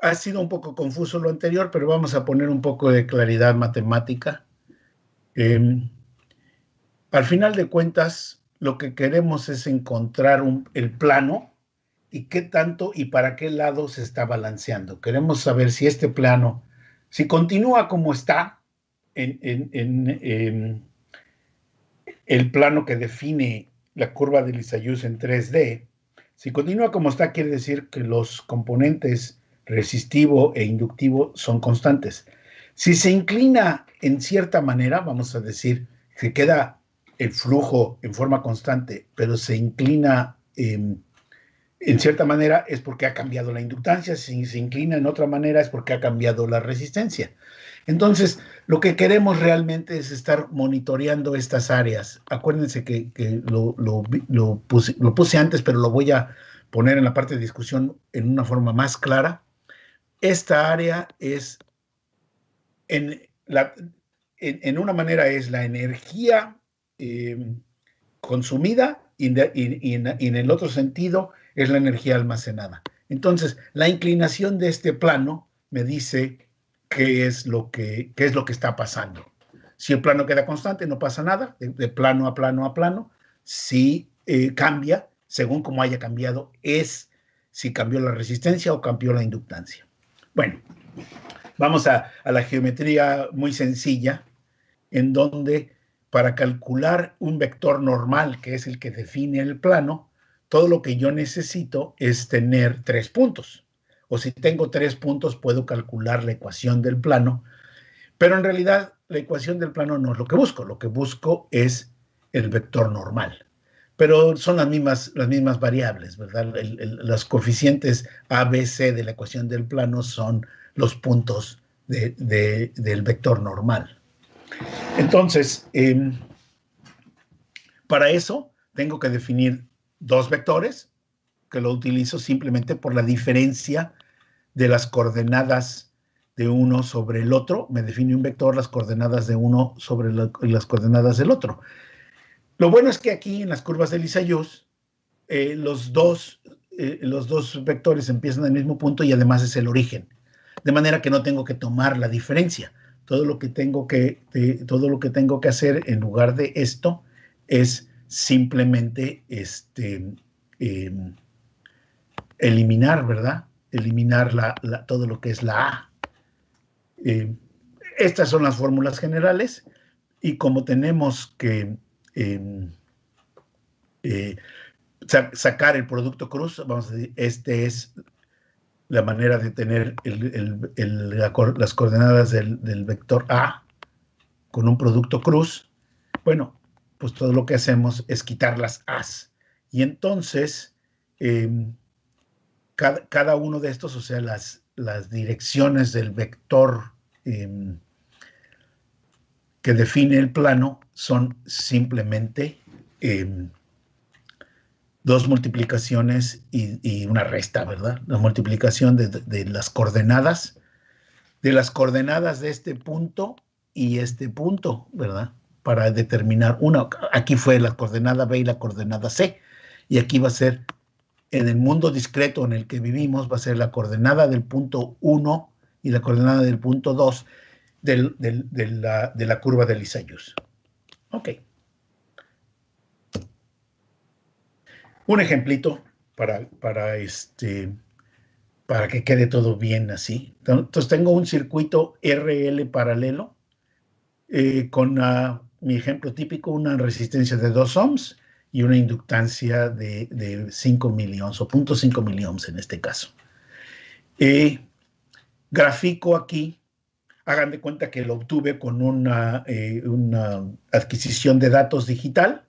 ha sido un poco confuso lo anterior, pero vamos a poner un poco de claridad matemática. Al final de cuentas, lo que queremos es encontrar el plano y qué tanto y para qué lado se está balanceando. Queremos saber si este plano, si continúa como está en el plano que define la curva de Lissajous en 3D, si continúa como está, quiere decir que los componentes resistivo e inductivo son constantes. Si se inclina en cierta manera, vamos a decir, que queda el flujo en forma constante, pero se inclina en cierta manera, es porque ha cambiado la inductancia. Si se inclina en otra manera, es porque ha cambiado la resistencia. Entonces, lo que queremos realmente es estar monitoreando estas áreas. Acuérdense que lo puse antes, pero lo voy a poner en la parte de discusión en una forma más clara. Esta área es, en una manera, es la energía consumida y en el otro sentido es la energía almacenada. Entonces, la inclinación de este plano me dice qué es lo que está pasando. Si el plano queda constante, no pasa nada, de plano a plano a plano. Si cambia, según como haya cambiado, es si cambió la resistencia o cambió la inductancia. Bueno, vamos a la geometría muy sencilla, en donde para calcular un vector normal, que es el que define el plano, todo lo que yo necesito es tener 3 puntos. O si tengo 3 puntos, puedo calcular la ecuación del plano, pero en realidad la ecuación del plano no es lo que busco. Lo que busco es el vector normal. Pero son las mismas variables, ¿verdad? Los coeficientes A, B, C de la ecuación del plano son los puntos del vector normal. Entonces, para eso tengo que definir 2 vectores, que lo utilizo simplemente por la diferencia de las coordenadas de uno sobre el otro. Me define un vector, las coordenadas de uno sobre las coordenadas del otro. Lo bueno es que aquí en las curvas de Lissajous, los dos vectores empiezan al mismo punto y además es el origen. De manera que no tengo que tomar la diferencia. Todo lo que tengo que hacer en lugar de esto es simplemente eliminar, ¿verdad? Eliminar todo lo que es la A. Estas son las fórmulas generales y como tenemos que sacar el producto cruz, vamos a decir, es la manera de tener las coordenadas del vector A con un producto cruz. Bueno, pues todo lo que hacemos es quitar las A's. Y entonces, cada uno de estos, o sea, las direcciones del vector que define el plano son simplemente 2 multiplicaciones y una resta, ¿verdad? La multiplicación de las coordenadas de este punto y este punto, ¿verdad? Para determinar una. Aquí fue la coordenada B y la coordenada C, y aquí va a ser, en el mundo discreto en el que vivimos, va a ser la coordenada del punto 1 y la coordenada del punto 2 de la curva de Lissajous. Ok. Un ejemplito para que quede todo bien así. Entonces tengo un circuito RL paralelo con mi ejemplo típico, una resistencia de 2 ohms y una inductancia de 5 miliohms o 0.5 miliohms en este caso. Grafico aquí, hagan de cuenta que lo obtuve con una adquisición de datos digital.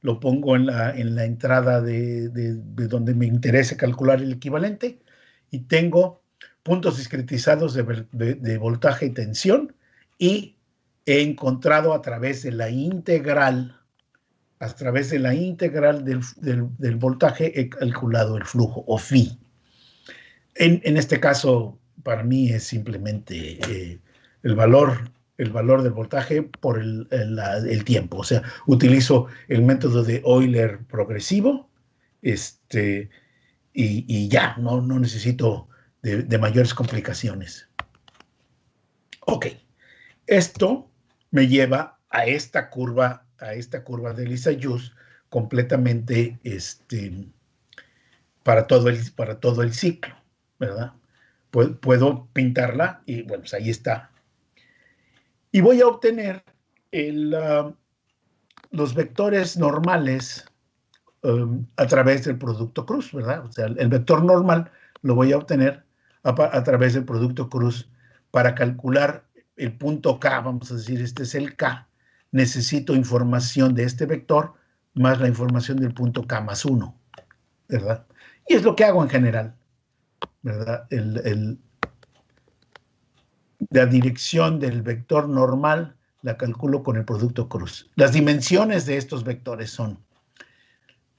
Lo pongo en la entrada de donde me interese calcular el equivalente y tengo puntos discretizados de voltaje y tensión, y he encontrado a través de la integral del voltaje, he calculado el flujo o phi. En este caso, para mí es simplemente el valor del voltaje por el tiempo. O sea, utilizo el método de Euler progresivo, y ya, no necesito de mayores complicaciones. Ok, esto me lleva a esta curva de Lissajous completamente para todo el ciclo, ¿verdad? Puedo pintarla y bueno, pues ahí está. Y voy a obtener los vectores normales a través del producto cruz, ¿verdad? O sea, el vector normal lo voy a obtener a través del producto cruz para calcular el punto K, vamos a decir, este es el K. Necesito información de este vector más la información del punto K más 1, ¿verdad? Y es lo que hago en general, ¿verdad? La dirección del vector normal la calculo con el producto cruz. Las dimensiones de estos vectores son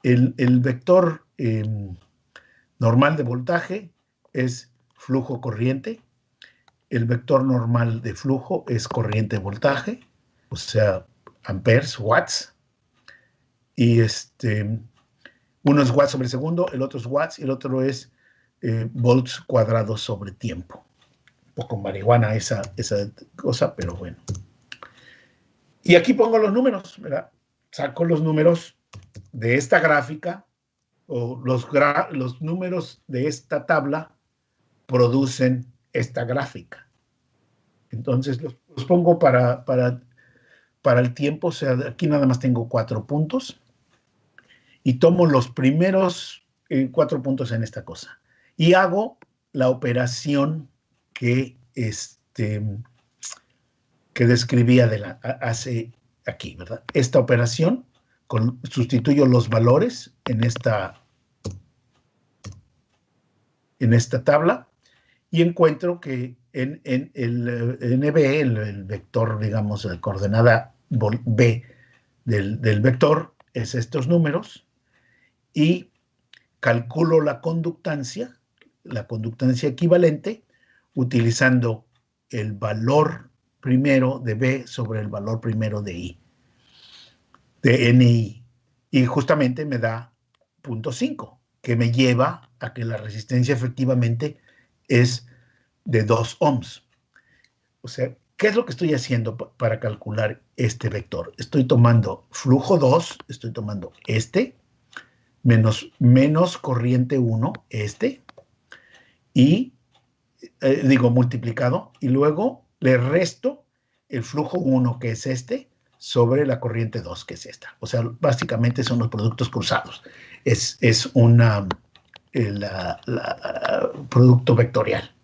el vector normal de voltaje es flujo corriente, el vector normal de flujo es corriente voltaje, o sea, amperes, watts, y uno es watts sobre segundo, el otro es watts y el otro es volts cuadrados sobre tiempo. Un poco marihuana esa cosa, pero bueno. Y aquí pongo los números, ¿verdad? Saco los números de esta gráfica o los números de esta tabla producen esta gráfica. Entonces los pongo para el tiempo, o sea, aquí nada más tengo 4 puntos y tomo los primeros 4 puntos en esta cosa y hago la operación que describí hace aquí, ¿verdad? Esta operación, sustituyo los valores en esta tabla y encuentro que en el NB, el vector, digamos, la coordenada B del vector, es estos números y calculo la conductancia equivalente utilizando el valor primero de B sobre el valor primero de I, de NI. Y justamente me da 0.5, que me lleva a que la resistencia efectivamente es de 2 ohms. O sea, ¿qué es lo que estoy haciendo para calcular este vector? Estoy tomando flujo 2, estoy tomando menos corriente 1, y multiplicado, y luego le resto el flujo 1, que es sobre la corriente 2, que es esta. O sea, básicamente son los productos cruzados. Es producto vectorial,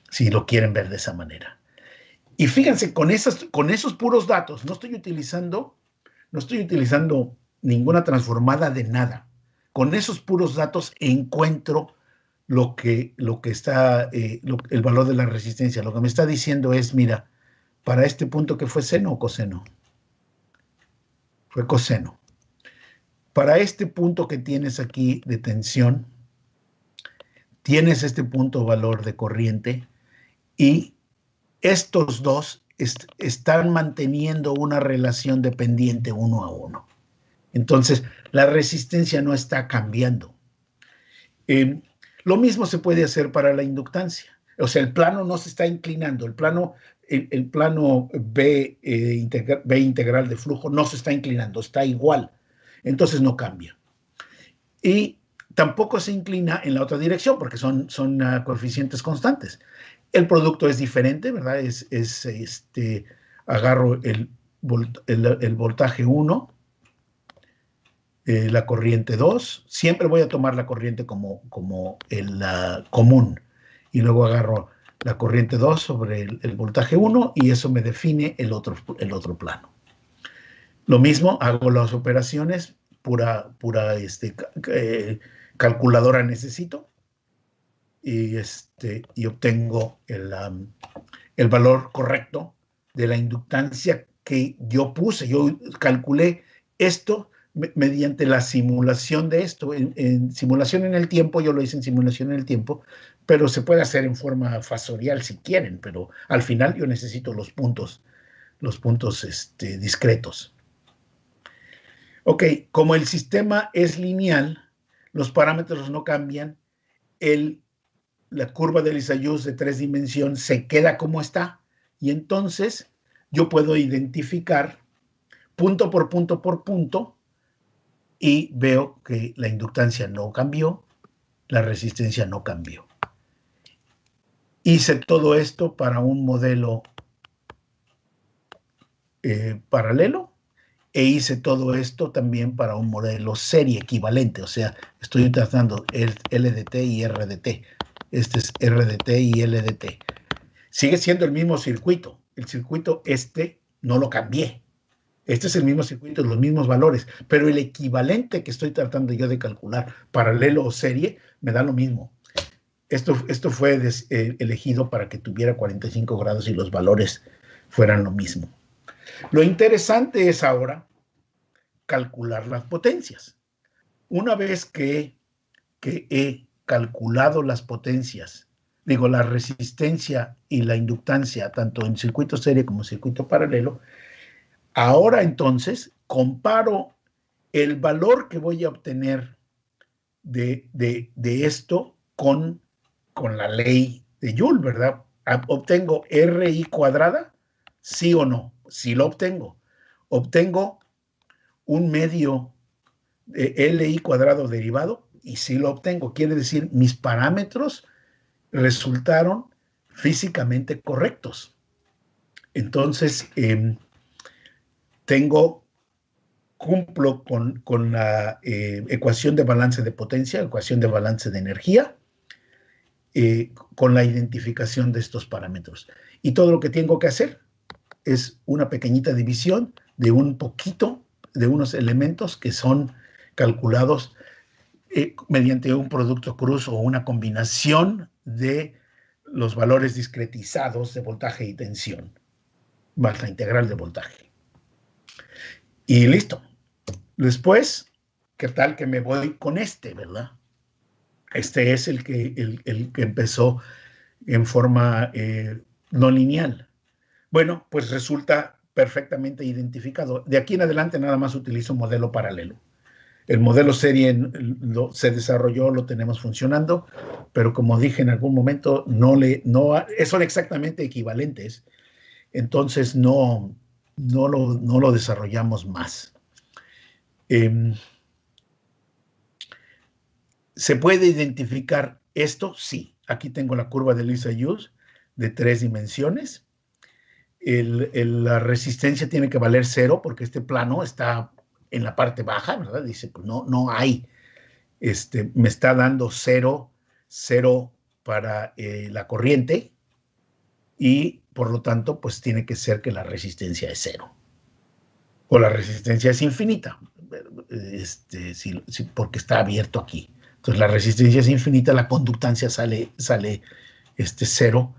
si lo quieren ver de esa manera. Y fíjense, con esos puros datos, no estoy utilizando ninguna transformada de nada. Con esos puros datos encuentro lo que está, el valor de la resistencia. Lo que me está diciendo es, mira, para este punto, ¿que fue seno o coseno? Fue coseno. Para este punto que tienes aquí de tensión, tienes este punto valor de corriente y estos dos están manteniendo una relación dependiente 1 a 1. Entonces, la resistencia no está cambiando. Lo mismo se puede hacer para la inductancia. O sea, el plano no se está inclinando. El plano B, B integral de flujo no se está inclinando, está igual. Entonces no cambia. Y tampoco se inclina en la otra dirección porque son coeficientes constantes. El producto es diferente, ¿verdad? Agarro el voltaje 1, la corriente 2, siempre voy a tomar la corriente como la común, y luego agarro la corriente 2 sobre el voltaje 1 y eso me define el otro plano. Lo mismo, hago las operaciones, pura calculadora necesito, y obtengo el valor correcto de la inductancia que yo puse. Yo calculé esto mediante la simulación de esto. En simulación en el tiempo, yo lo hice en simulación en el tiempo, pero se puede hacer en forma fasorial si quieren, pero al final yo necesito los puntos discretos. Ok, como el sistema es lineal, los parámetros no cambian, el la curva de Lissajous de 3 dimensiones se queda como está, y entonces yo puedo identificar punto por punto y veo que la inductancia no cambió, la resistencia no cambió. Hice todo esto para un modelo paralelo, e hice todo esto también para un modelo serie equivalente, o sea, estoy tratando LDT y RDT. Este es RDT y LDT. Sigue siendo el mismo circuito. El circuito no lo cambié. Este es el mismo circuito, los mismos valores, pero el equivalente que estoy tratando yo de calcular, paralelo o serie, me da lo mismo. Esto fue elegido para que tuviera 45 grados y los valores fueran lo mismo. Lo interesante es ahora calcular las potencias. Una vez que he calculado las potencias, digo, la resistencia y la inductancia, tanto en circuito serie como en circuito paralelo, ahora entonces comparo el valor que voy a obtener de esto con la ley de Joule, ¿verdad? ¿Obtengo RI cuadrada? ¿Sí o no? Sí lo obtengo. Obtengo un medio de LI cuadrado derivado y sí lo obtengo. Quiere decir, mis parámetros resultaron físicamente correctos. Entonces, cumplo con la ecuación de balance de potencia, ecuación de balance de energía, con la identificación de estos parámetros. Y todo lo que tengo que hacer es una pequeñita división de unos elementos que son calculados mediante un producto cruz o una combinación de los valores discretizados de voltaje y tensión, más la integral de voltaje. Y listo. Después, ¿qué tal que me voy con verdad? Este es el que empezó en forma no lineal. Bueno, pues resulta perfectamente identificado. De aquí en adelante nada más utilizo un modelo paralelo. El modelo serie se desarrolló, lo tenemos funcionando, pero como dije en algún momento, son exactamente equivalentes. Entonces no lo desarrollamos más. ¿Se puede identificar esto? Sí. Aquí tengo la curva de Lissajous de 3 dimensiones. La resistencia tiene que valer 0 porque este plano está en la parte baja, ¿verdad? Dice, pues no hay. Me está dando 0 para la corriente y por lo tanto, pues tiene que ser que la resistencia es 0. O la resistencia es infinita, porque está abierto aquí. Entonces la resistencia es infinita, la conductancia sale 0.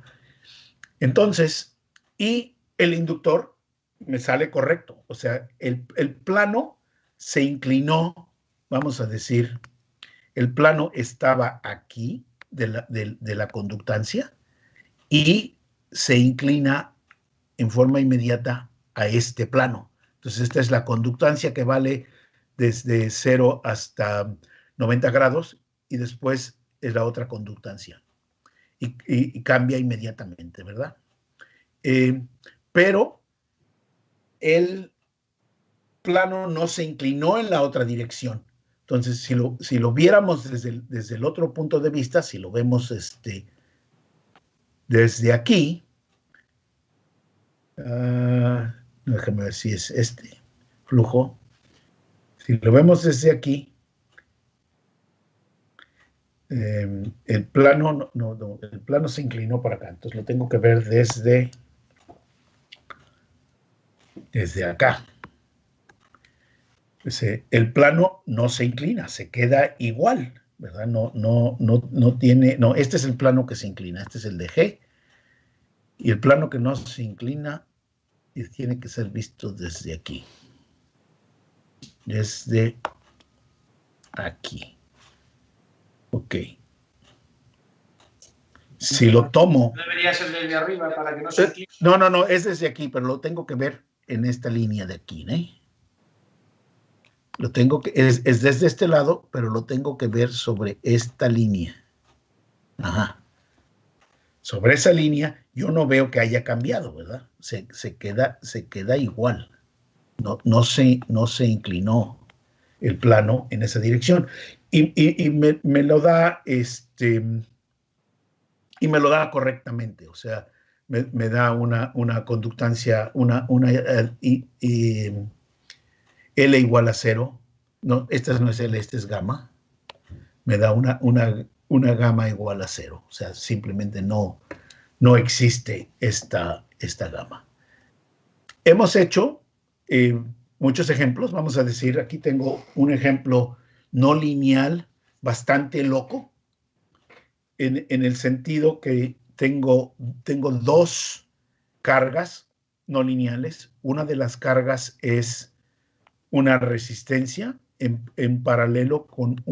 Entonces, y el inductor me sale correcto. O sea, el plano se inclinó, vamos a decir, el plano estaba aquí de la conductancia y se inclina en forma inmediata a este plano. Entonces, esta es la conductancia que vale desde 0 hasta 90 grados y después es la otra conductancia. Y cambia inmediatamente, ¿verdad? Pero el plano no se inclinó en la otra dirección. Entonces, si lo viéramos desde el otro punto de vista, si lo vemos desde aquí, déjame ver si es este flujo. Si lo vemos desde aquí, el plano el plano se inclinó para acá. Entonces lo tengo que ver desde acá. El plano no se inclina, se queda igual, ¿verdad? No tiene, este es el plano que se inclina, este es el de G, y el plano que no se inclina tiene que ser visto desde aquí, desde aquí. Ok. Si lo tomo... Debería ser desde arriba para que no se incline. No, es desde aquí, pero lo tengo que ver en esta línea de aquí, ¿no? Lo tengo que, es desde este lado, pero lo tengo que ver sobre esta línea. Ajá. Sobre esa línea yo no veo que haya cambiado, ¿verdad? Se queda igual. No se inclinó el plano en esa dirección. Y me lo da y me lo da correctamente, o sea, me da una conductancia, L igual a 0. No, esta no es L, esta es gamma. Me da una gamma igual a 0. O sea, simplemente no existe esta gamma. Hemos hecho muchos ejemplos. Vamos a decir, aquí tengo un ejemplo no lineal bastante loco, en el sentido que tengo dos cargas no lineales. Una de las cargas es una resistencia en paralelo con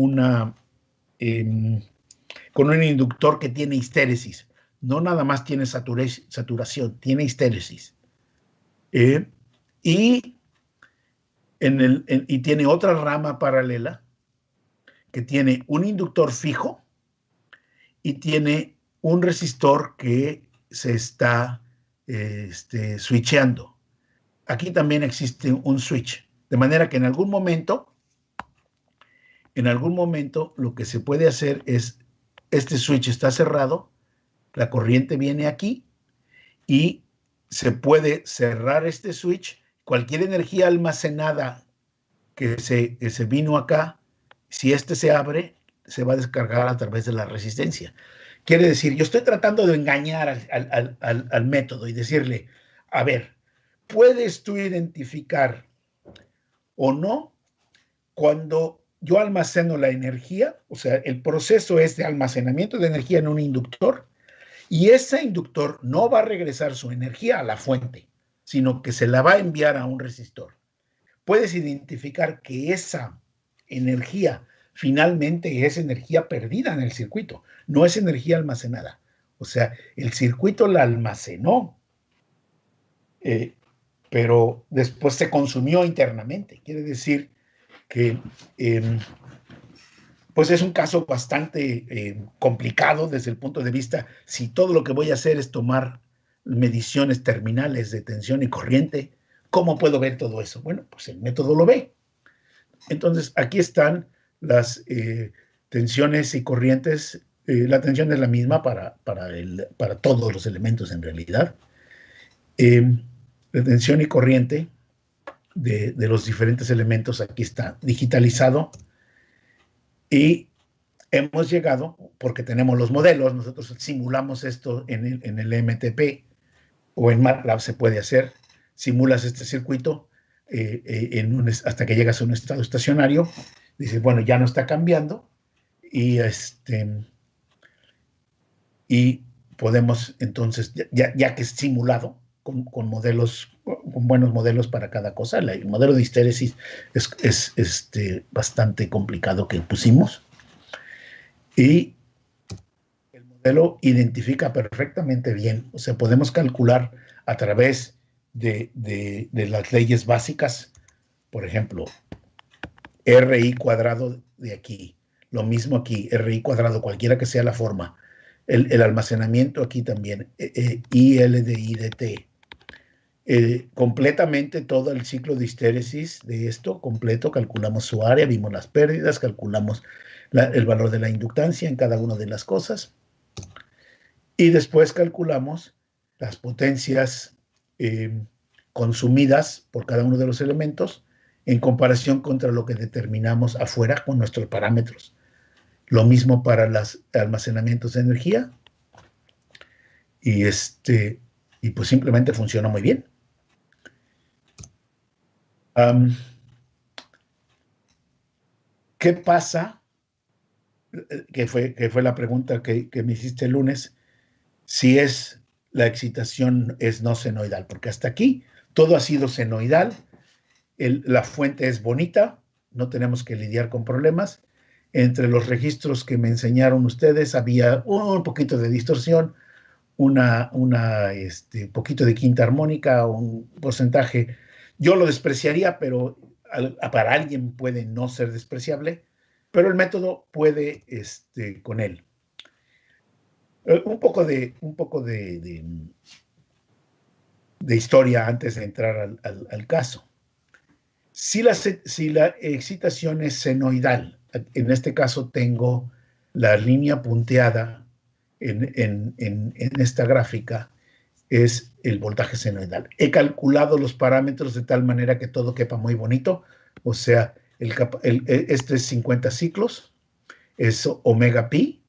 con un inductor que tiene histéresis. No nada más tiene saturación, tiene histéresis. Y tiene otra rama paralela que tiene un inductor fijo y tiene un resistor que se está switcheando. Aquí también existe un switch, de manera que en algún momento lo que se puede hacer es, este switch está cerrado, la corriente viene aquí y se puede cerrar este switch. Cualquier energía almacenada que se vino acá, si este se abre, se va a descargar a través de la resistencia. Quiere decir, yo estoy tratando de engañar al método y decirle, a ver, ¿puedes tú identificar o no cuando yo almaceno la energía? O sea, el proceso es de almacenamiento de energía en un inductor, y ese inductor no va a regresar su energía a la fuente, sino que se la va a enviar a un resistor. Puedes identificar que esa energía finalmente es energía perdida en el circuito, no es energía almacenada. O sea, el circuito la almacenó, pero después se consumió internamente. Quiere decir que pues es un caso bastante complicado desde el punto de vista, si todo lo que voy a hacer es tomar mediciones terminales de tensión y corriente, ¿cómo puedo ver todo eso? Bueno, pues el método lo ve. Entonces, aquí están las tensiones y corrientes. La tensión es la misma para todos los elementos en realidad. La tensión y corriente de los diferentes elementos aquí está digitalizado. Y hemos llegado, porque tenemos los modelos, nosotros simulamos esto en el MTP o en MATLAB se puede hacer, simulas este circuito hasta que llegas a un estado estacionario, dices, bueno, ya no está cambiando, y podemos entonces, ya que es simulado, con modelos, con buenos modelos para cada cosa. El modelo de histéresis es bastante complicado que pusimos, y el modelo identifica perfectamente bien. O sea, podemos calcular a través de las leyes básicas, por ejemplo, RI cuadrado de aquí, lo mismo aquí, RI cuadrado, cualquiera que sea la forma, el almacenamiento aquí también, IL de I de T, completamente todo el ciclo de histéresis de esto, completo, calculamos su área, vimos las pérdidas, calculamos el valor de la inductancia en cada una de las cosas, y después calculamos las potencias consumidas por cada uno de los elementos en comparación contra lo que determinamos afuera con nuestros parámetros. Lo mismo para los almacenamientos de energía, y pues simplemente funciona muy bien. ¿Qué pasa? Que fue la pregunta que me hiciste el lunes, si la excitación es no senoidal, porque hasta aquí todo ha sido senoidal, la fuente es bonita, no tenemos que lidiar con problemas. Entre los registros que me enseñaron ustedes había un poquito de distorsión, poquito de quinta armónica, un porcentaje. Yo lo despreciaría, pero para alguien puede no ser despreciable, pero el método puede con él. Un poco de historia antes de entrar al caso. Si la excitación es senoidal, en este caso tengo la línea punteada en esta gráfica, es el voltaje senoidal. He calculado los parámetros de tal manera que todo quepa muy bonito, o sea, este es 50 ciclos, es omega pi,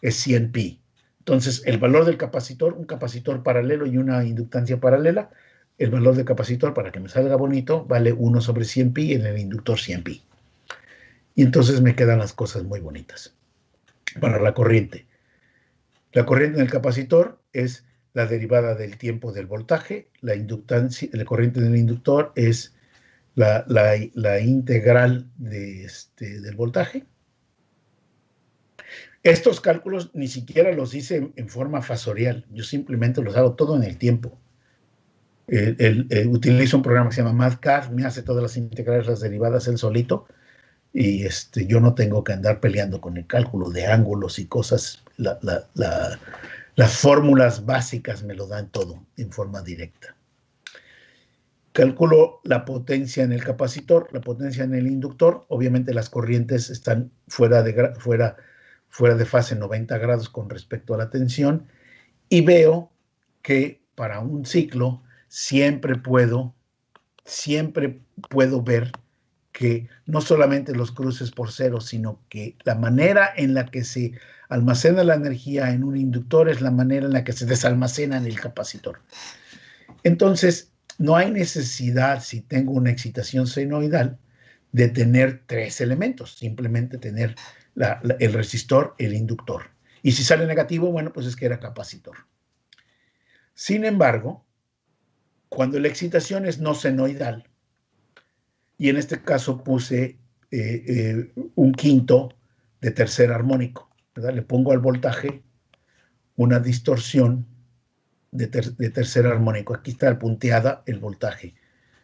es 100 pi. Entonces, el valor del capacitor, un capacitor paralelo y una inductancia paralela, el valor del capacitor, para que me salga bonito, vale 1 sobre 100 pi, en el inductor 100 pi. Y entonces me quedan las cosas muy bonitas. Para la corriente. La corriente en el capacitor es la derivada del tiempo del voltaje. La corriente del inductor es la integral del voltaje. Estos cálculos ni siquiera los hice en forma fasorial. Yo simplemente los hago todo en el tiempo. Utilizo un programa que se llama MathCAD, me hace todas las integrales, las derivadas él solito, y yo no tengo que andar peleando con el cálculo de ángulos y cosas. Las fórmulas básicas me lo dan todo en forma directa. Calculo la potencia en el capacitor, la potencia en el inductor. Obviamente las corrientes están fuera de fase 90 grados con respecto a la tensión, y veo que para un ciclo siempre puedo ver que no solamente los cruces por cero, sino que la manera en la que se almacena la energía en un inductor es la manera en la que se desalmacena en el capacitor. Entonces, no hay necesidad, si tengo una excitación senoidal, de tener 3 elementos, simplemente tener el resistor, el inductor. Y si sale negativo, bueno, pues es que era capacitor. Sin embargo, cuando la excitación es no senoidal, y en este caso puse un quinto de tercer armónico, ¿verdad? Le pongo al voltaje una distorsión de tercer armónico. Aquí está punteada el voltaje,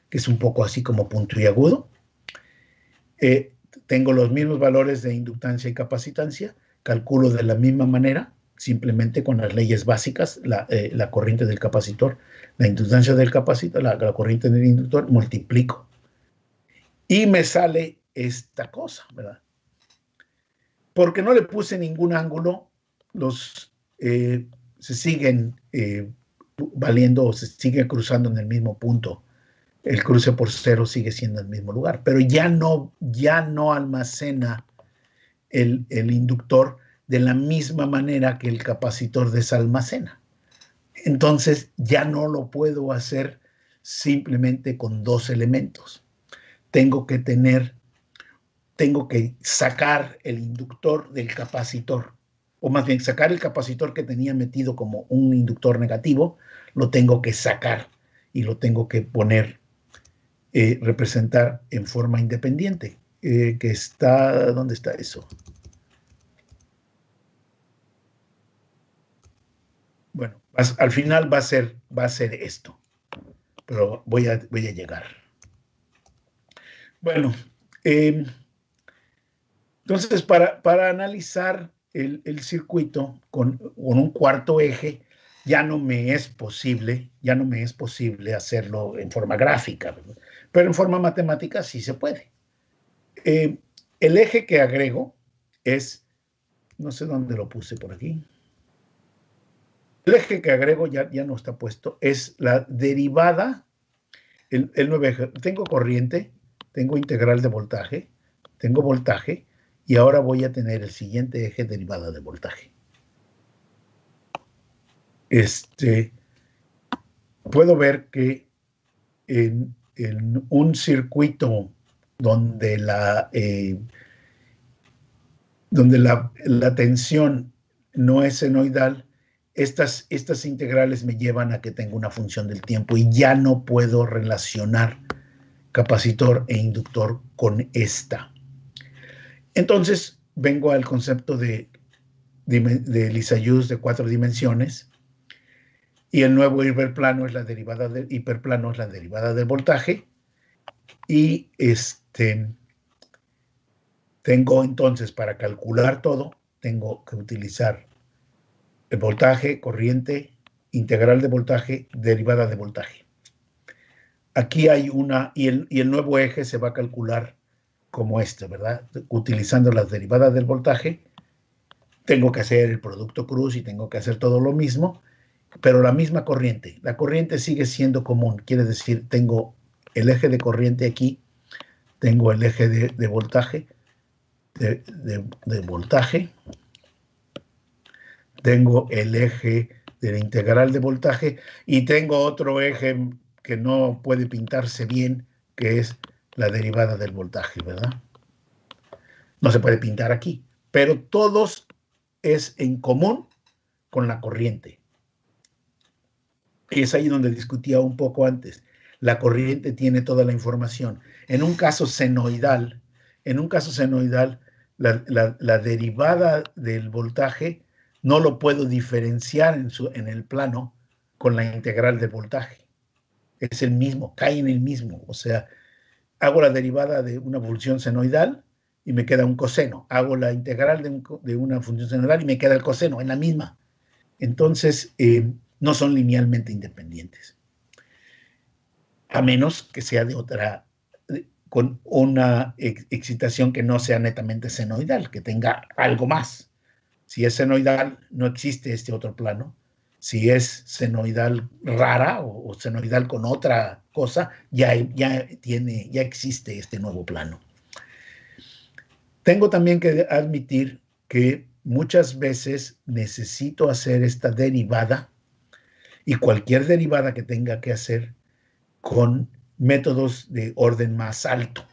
que es un poco así como puntiagudo. Tengo los mismos valores de inductancia y capacitancia, calculo de la misma manera, simplemente con las leyes básicas, la corriente del capacitor, la inductancia del capacitor, la corriente del inductor, multiplico. Y me sale esta cosa, ¿verdad? Porque no le puse ningún ángulo, se siguen valiendo o se siguen cruzando en el mismo punto. El cruce por cero sigue siendo el mismo lugar, pero ya no almacena el inductor de la misma manera que el capacitor desalmacena. Entonces ya no lo puedo hacer simplemente con 2 elementos. Tengo que sacar el inductor del capacitor, o más bien sacar el capacitor que tenía metido como un inductor negativo, lo tengo que sacar y lo tengo que poner, representar en forma independiente, que está, ¿dónde está eso? Bueno, al final va a ser esto, pero voy a llegar. Bueno, entonces para analizar el circuito con un cuarto eje, ya no me es posible hacerlo en forma gráfica, ¿verdad? Pero en forma matemática sí se puede. El eje que agrego es, no sé dónde lo puse por aquí. El eje que agrego ya no está puesto, es la derivada, el 9 eje. Tengo corriente, tengo integral de voltaje, tengo voltaje, y ahora voy a tener el siguiente eje, derivada de voltaje. Puedo ver que en un circuito donde la tensión no es senoidal, estas integrales me llevan a que tenga una función del tiempo y ya no puedo relacionar capacitor e inductor con esta. Entonces vengo al concepto de Lissajous de 4 dimensiones, y el nuevo hiperplano es la derivada del voltaje, y tengo entonces, para calcular todo, tengo que utilizar el voltaje, corriente, integral de voltaje, derivada de voltaje. Aquí hay una, y el nuevo eje se va a calcular como este, ¿verdad? Utilizando las derivadas del voltaje, tengo que hacer el producto cruz y tengo que hacer todo lo mismo, pero la misma corriente. La corriente sigue siendo común, quiere decir, tengo el eje de corriente aquí, tengo el eje de voltaje, de voltaje, tengo el eje de la integral de voltaje y tengo otro eje que no puede pintarse bien, que es la derivada del voltaje, ¿verdad? No se puede pintar aquí, pero todos es en común con la corriente. Y es ahí donde discutía un poco antes. La corriente tiene toda la información. En un caso senoidal, la derivada del voltaje no lo puedo diferenciar en el plano con la integral del voltaje. Es el mismo, cae en el mismo. O sea, hago la derivada de una función senoidal y me queda un coseno. Hago la integral de una función senoidal y me queda el coseno, en la misma. Entonces, no son linealmente independientes. A menos que sea de otra, con una excitación que no sea netamente senoidal, que tenga algo más. Si es senoidal, no existe este otro plano. Si es senoidal rara o senoidal con otra cosa, ya existe este nuevo plano. Tengo también que admitir que muchas veces necesito hacer esta derivada y cualquier derivada que tenga que hacer con métodos de orden más alto.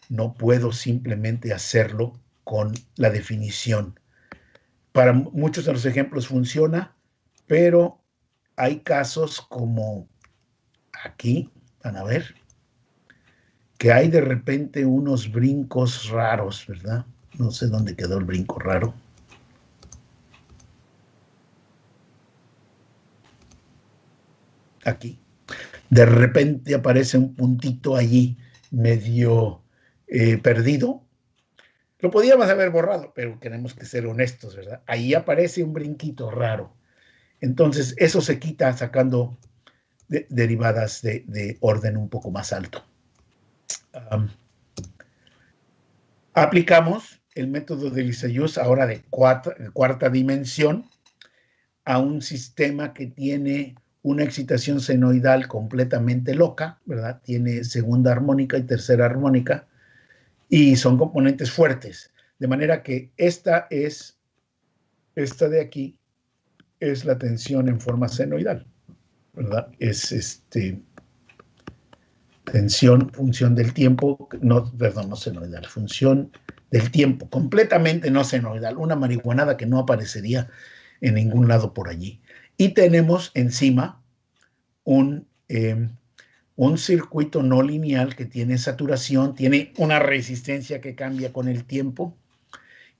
No puedo simplemente hacerlo con la definición. Para muchos de los ejemplos funciona, pero hay casos como aquí, van a ver, que hay de repente unos brincos raros, ¿verdad? No sé dónde quedó el brinco raro. Aquí. De repente aparece un puntito allí medio perdido. Lo podíamos haber borrado, pero tenemos que ser honestos, ¿verdad? Ahí aparece un brinquito raro. Entonces, eso se quita sacando derivadas de orden un poco más alto. Aplicamos el método de Lissajous ahora de cuarta dimensión a un sistema que tiene una excitación senoidal completamente loca, ¿verdad? Tiene segunda armónica y tercera armónica, y son componentes fuertes, de manera que esta de aquí es la tensión en forma senoidal, ¿verdad? Es tensión, función del tiempo, no senoidal, función del tiempo, completamente no senoidal, una marihuanada que no aparecería en ningún lado por allí. Y tenemos encima un circuito no lineal que tiene saturación, tiene una resistencia que cambia con el tiempo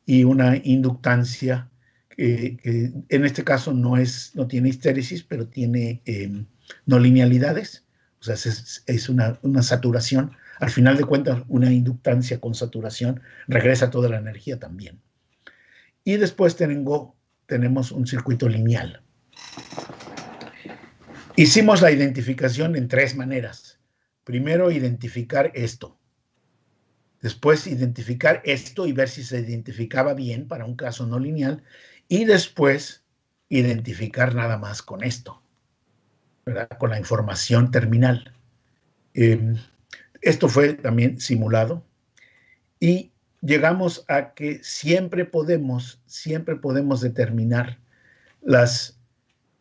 y una inductancia que en este caso no tiene histéresis, pero tiene no linealidades, o sea, es una saturación. Al final de cuentas, una inductancia con saturación regresa toda la energía también. Y después tenemos un circuito lineal. Hicimos la identificación en tres maneras. Primero, identificar esto. Después, identificar esto y ver si se identificaba bien para un caso no lineal. Y después, identificar nada más con esto, ¿verdad? Con la información terminal. Esto fue también simulado. Y llegamos a que siempre podemos determinar las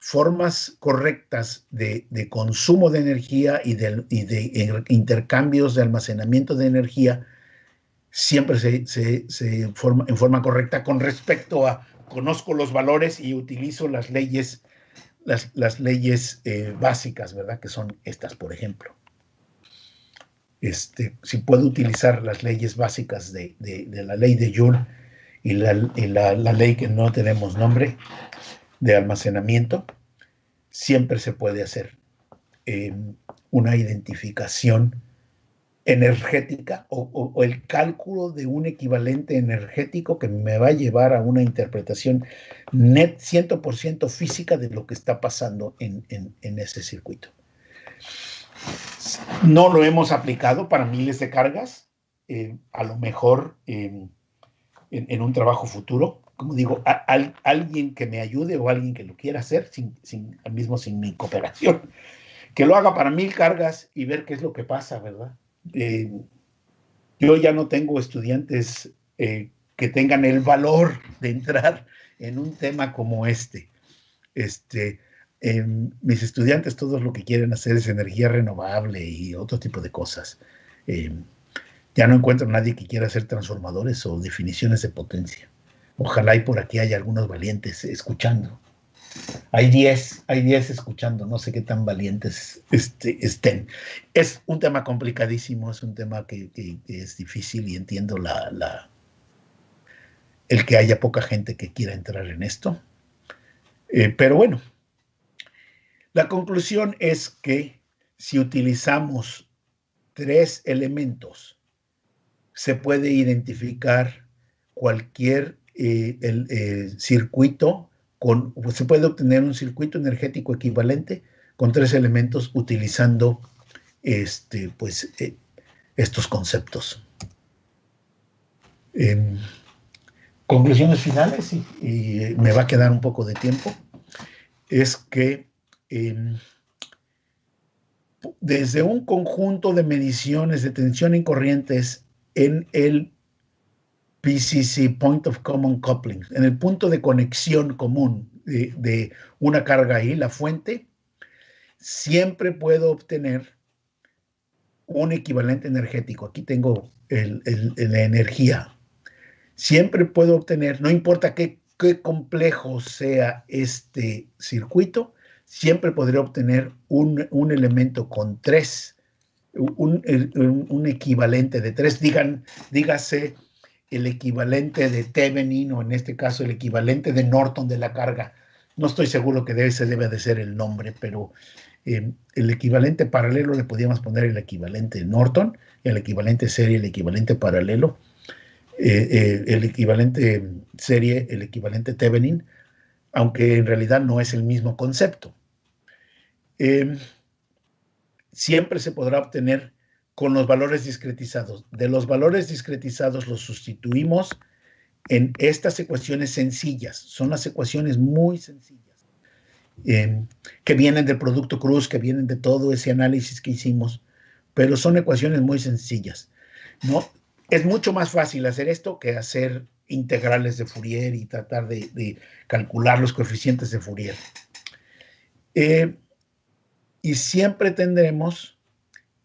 formas correctas de consumo de energía y de intercambios de almacenamiento de energía siempre se forma en forma correcta con respecto a conozco los valores y utilizo las leyes básicas, ¿verdad? Que son estas, por ejemplo. Si puedo utilizar las leyes básicas de la ley de Joule y la ley que no tenemos nombre de almacenamiento, siempre se puede hacer una identificación energética o el cálculo de un equivalente energético que me va a llevar a una interpretación net 100% física de lo que está pasando en ese circuito. No lo hemos aplicado para miles de cargas, a lo mejor en un trabajo futuro, como digo, alguien que me ayude o alguien que lo quiera hacer sin mi cooperación, que lo haga para 1000 cargas y ver qué es lo que pasa, ¿verdad? Yo ya no tengo estudiantes que tengan el valor de entrar en un tema como este. Mis estudiantes todos lo que quieren hacer es energía renovable y otro tipo de cosas. Ya no encuentro a nadie que quiera hacer transformadores o definiciones de potencia. Ojalá y por aquí haya algunos valientes escuchando. Hay 10 escuchando, no sé qué tan valientes estén. Es un tema complicadísimo, es un tema que es difícil y entiendo el que haya poca gente que quiera entrar en esto. Pero bueno, la conclusión es que si utilizamos 3 elementos, se puede identificar cualquier circuito, se puede obtener un circuito energético equivalente con 3 elementos utilizando estos conceptos. Conclusiones finales, y me va a quedar un poco de tiempo, es que desde un conjunto de mediciones de tensión y corrientes en el PCC, Point of Common Coupling, en el punto de conexión común de una carga y la fuente, siempre puedo obtener un equivalente energético. Aquí tengo la energía. Siempre puedo obtener, no importa qué complejo sea este circuito, siempre podré obtener un elemento con 3, un equivalente de 3, dígase el equivalente de Thevenin, o en este caso el equivalente de Norton de la carga. No estoy seguro que ese debe de ser el nombre, pero el equivalente paralelo le podíamos poner el equivalente Norton, y el equivalente serie, el equivalente paralelo, el equivalente serie, el equivalente Thevenin, aunque en realidad no es el mismo concepto. Siempre se podrá obtener con los valores discretizados. De los valores discretizados los sustituimos en estas ecuaciones sencillas. Son las ecuaciones muy sencillas, que vienen del producto Cruz, que vienen de todo ese análisis que hicimos, pero son ecuaciones muy sencillas, ¿no? Es mucho más fácil hacer esto que hacer integrales de Fourier y tratar de calcular los coeficientes de Fourier. Y siempre tendremos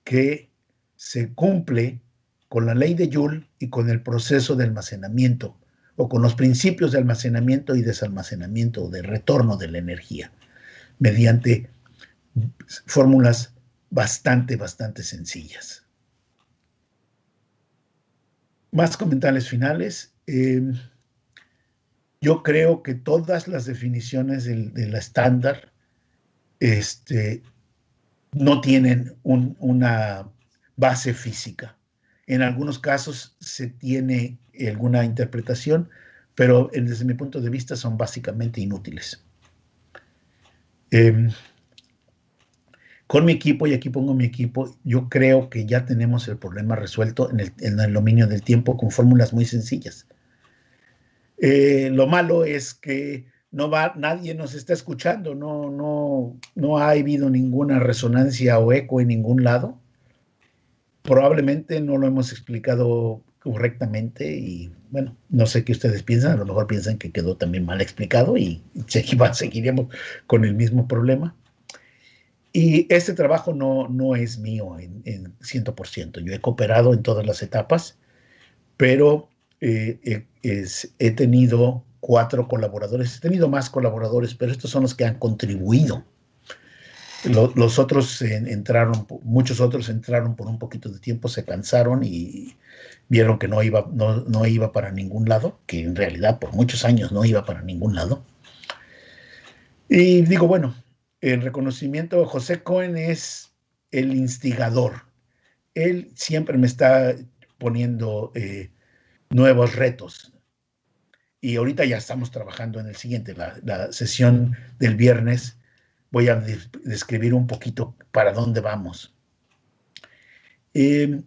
que se cumple con la ley de Joule y con el proceso de almacenamiento, o con los principios de almacenamiento y desalmacenamiento, o de retorno de la energía, mediante fórmulas bastante sencillas. Más comentarios finales. Yo creo que todas las definiciones de la estándar no tienen una base física. En algunos casos se tiene alguna interpretación, pero desde mi punto de vista son básicamente inútiles. Con mi equipo, y aquí pongo mi equipo, yo creo que ya tenemos el problema resuelto en el dominio del tiempo con fórmulas muy sencillas. Lo malo es que nadie nos está escuchando, no ha habido ninguna resonancia o eco en ningún lado. Probablemente no lo hemos explicado correctamente y, bueno, no sé qué ustedes piensan, a lo mejor piensan que quedó también mal explicado y seguiríamos con el mismo problema. Y este trabajo no es mío en 100%. Yo he cooperado en todas las etapas, pero he tenido 4 colaboradores, he tenido más colaboradores, pero estos son los que han contribuido. Los otros muchos otros entraron por un poquito de tiempo, se cansaron y vieron que no iba para ningún lado, que en realidad por muchos años no iba para ningún lado. Y digo, bueno, el reconocimiento, José Cohen es el instigador, él siempre me está poniendo nuevos retos. Y ahorita ya estamos trabajando en el siguiente, la sesión del viernes. Voy a describir un poquito para dónde vamos. El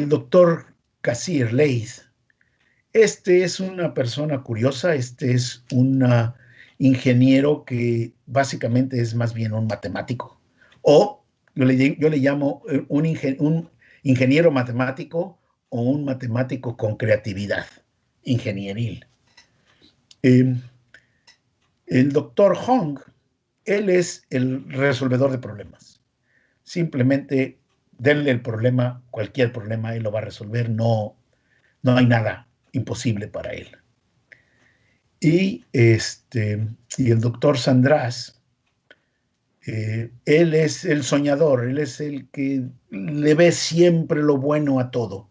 doctor Kassir Leith, este es una persona curiosa, este es un ingeniero que básicamente es más bien un matemático, o yo le llamo un ingeniero matemático o un matemático con creatividad ingenieril. El doctor Hong, él es el resolvedor de problemas. Simplemente denle el problema, cualquier problema, él lo va a resolver, no hay nada imposible para él. Y el doctor Sandras, él es el soñador, él es el que le ve siempre lo bueno a todo.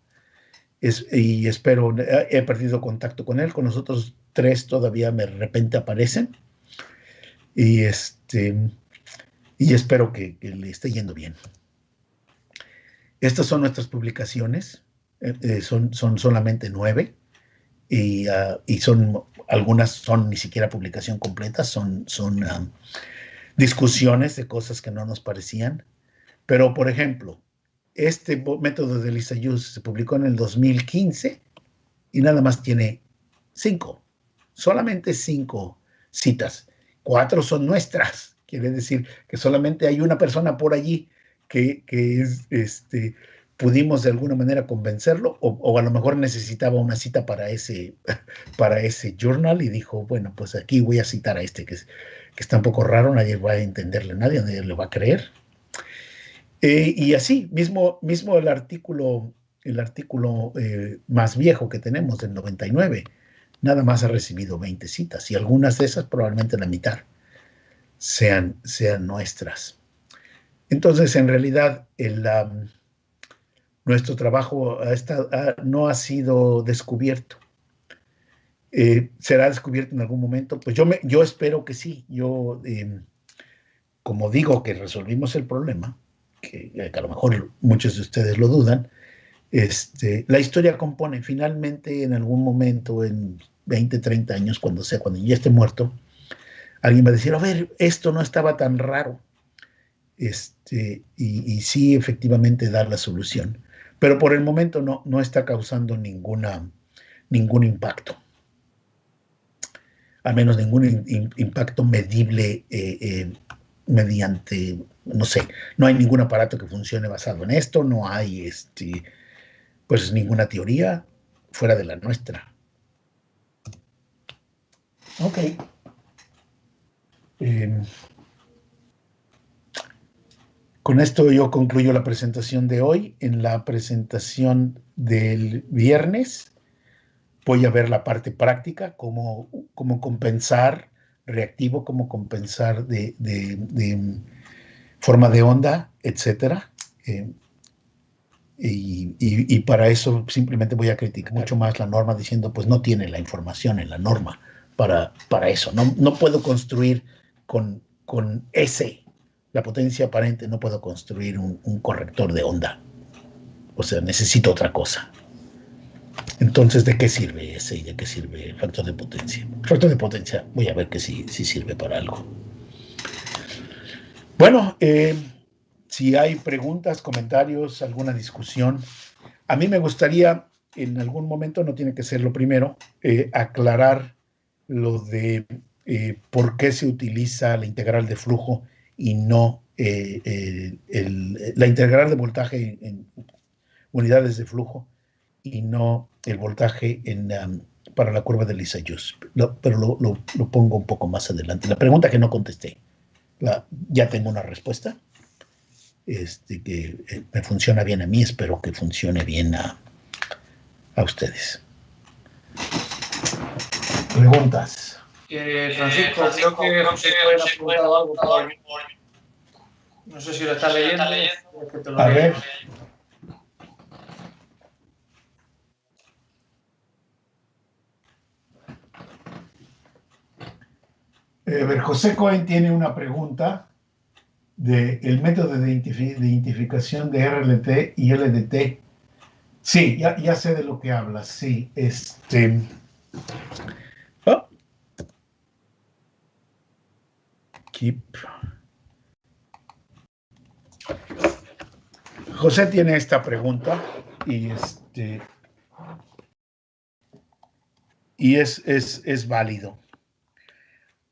Y espero, he perdido contacto con él, con los otros tres todavía de repente aparecen. Y espero que le esté yendo bien. Estas son nuestras publicaciones, son solamente 9, y algunas son ni siquiera publicación completa, son discusiones de cosas que no nos parecían. Pero, por ejemplo, este método de Lissajous se publicó en el 2015 y nada más tiene 5, solamente 5 citas. 4 son nuestras. Quiere decir que solamente hay una persona por allí que pudimos de alguna manera convencerlo, o a lo mejor necesitaba una cita para ese journal y dijo, bueno, pues aquí voy a citar a que está un poco raro, nadie va a entenderle, nadie le va a creer. Y así, mismo el artículo más viejo que tenemos, del 99, nada más ha recibido 20 citas, y algunas de esas, probablemente la mitad, sean nuestras. Entonces, en realidad, nuestro trabajo no ha sido descubierto. ¿Será descubierto en algún momento? Pues yo espero que sí. Yo, como digo que resolvimos el problema, que a lo mejor muchos de ustedes lo dudan, la historia compone. Finalmente, en algún momento, en 20, 30 años, cuando ya esté muerto, alguien va a decir, a ver, esto no estaba tan raro. Y sí, efectivamente, dar la solución. Pero por el momento no está causando ningún impacto. Al menos ningún impacto medible mediante, no sé, no hay ningún aparato que funcione basado en esto, no hay pues ninguna teoría fuera de la nuestra. Ok. Con esto yo concluyo la presentación de hoy. En la presentación del viernes voy a ver la parte práctica, cómo compensar reactivo, cómo compensar de forma de onda, etcétera. Y para eso simplemente voy a criticar mucho más la norma, diciendo, pues no tiene la información en la norma para eso. No puedo construir con S, la potencia aparente, no puedo construir un corrector de onda. O sea, necesito otra cosa. Entonces, ¿de qué sirve ese y de qué sirve el factor de potencia? El factor de potencia, voy a ver que sí sirve para algo. Bueno, si hay preguntas, comentarios, alguna discusión, a mí me gustaría, en algún momento, no tiene que ser lo primero, aclarar lo de por qué se utiliza la integral de flujo y no la integral de voltaje en unidades de flujo y no el voltaje para la curva de Lissajous. Pero lo pongo un poco más adelante. La pregunta que no contesté, ya tengo una respuesta. Que me funciona bien a mí, espero que funcione bien a ustedes. Preguntas. Francisco, creo que José Cohen ha preguntado algo por... No sé si lo está leyendo. A ver. José Cohen tiene una pregunta. del método de identificación de RLT y LDT. Sí, ya sé de lo que hablas, sí. Oh. Keep. José tiene esta pregunta y es válido.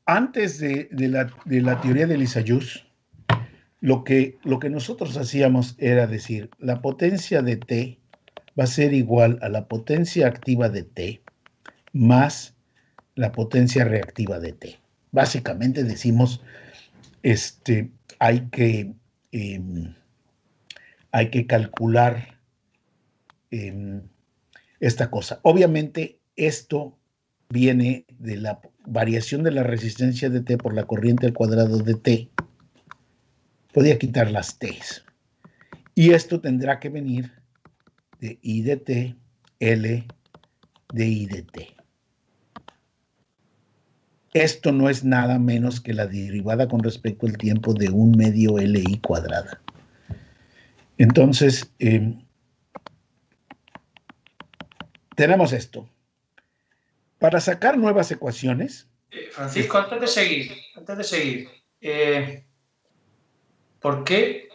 Antes de la teoría de Lissajous, lo que nosotros hacíamos era decir, la potencia de T va a ser igual a la potencia activa de T más la potencia reactiva de T. Básicamente decimos, hay que calcular esta cosa. Obviamente, esto viene de la variación de la resistencia de T por la corriente al cuadrado de T. Podría quitar las T's. Y esto tendrá que venir de I de T, L de I de T. Esto no es nada menos que la derivada con respecto al tiempo de 1 medio LI cuadrada. Entonces, tenemos esto. Para sacar nuevas ecuaciones... Francisco, antes de seguir, ¿por qué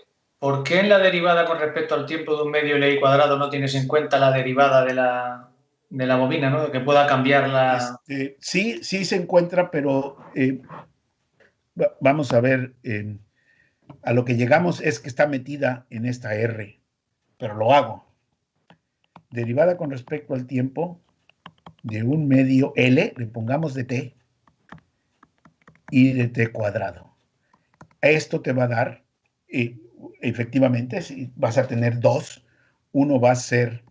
en la derivada con respecto al tiempo de 1 medio LI cuadrado no tienes en cuenta la derivada de la bobina, ¿no? Que pueda cambiar la... Sí se encuentra, pero vamos a ver, a lo que llegamos es que está metida en esta R, pero lo hago. Derivada con respecto al tiempo de 1 medio L, le pongamos de T, y de T cuadrado. Esto te va a dar, efectivamente, si vas a tener dos, uno va a ser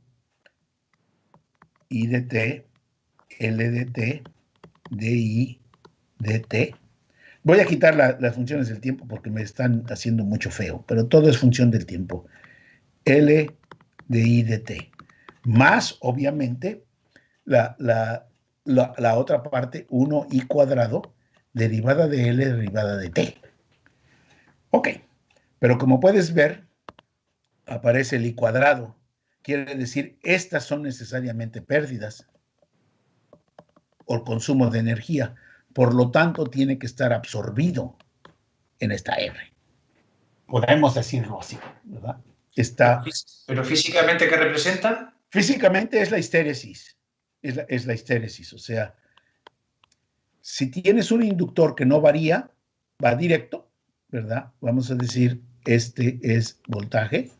I de T, L de T, DI de T. Voy a quitar las funciones del tiempo porque me están haciendo mucho feo, pero todo es función del tiempo. L de I de T. Más, obviamente, la otra parte, 1i cuadrado, derivada de L, derivada de T. Ok, pero como puedes ver, aparece el i cuadrado. Quiere decir, estas son necesariamente pérdidas o consumo de energía. Por lo tanto, tiene que estar absorbido en esta R. Podemos decirlo así, ¿verdad? Pero físicamente, ¿qué representa? Físicamente es la histéresis. Es la histéresis. O sea, si tienes un inductor que no varía, va directo, ¿verdad? Vamos a decir, este es voltaje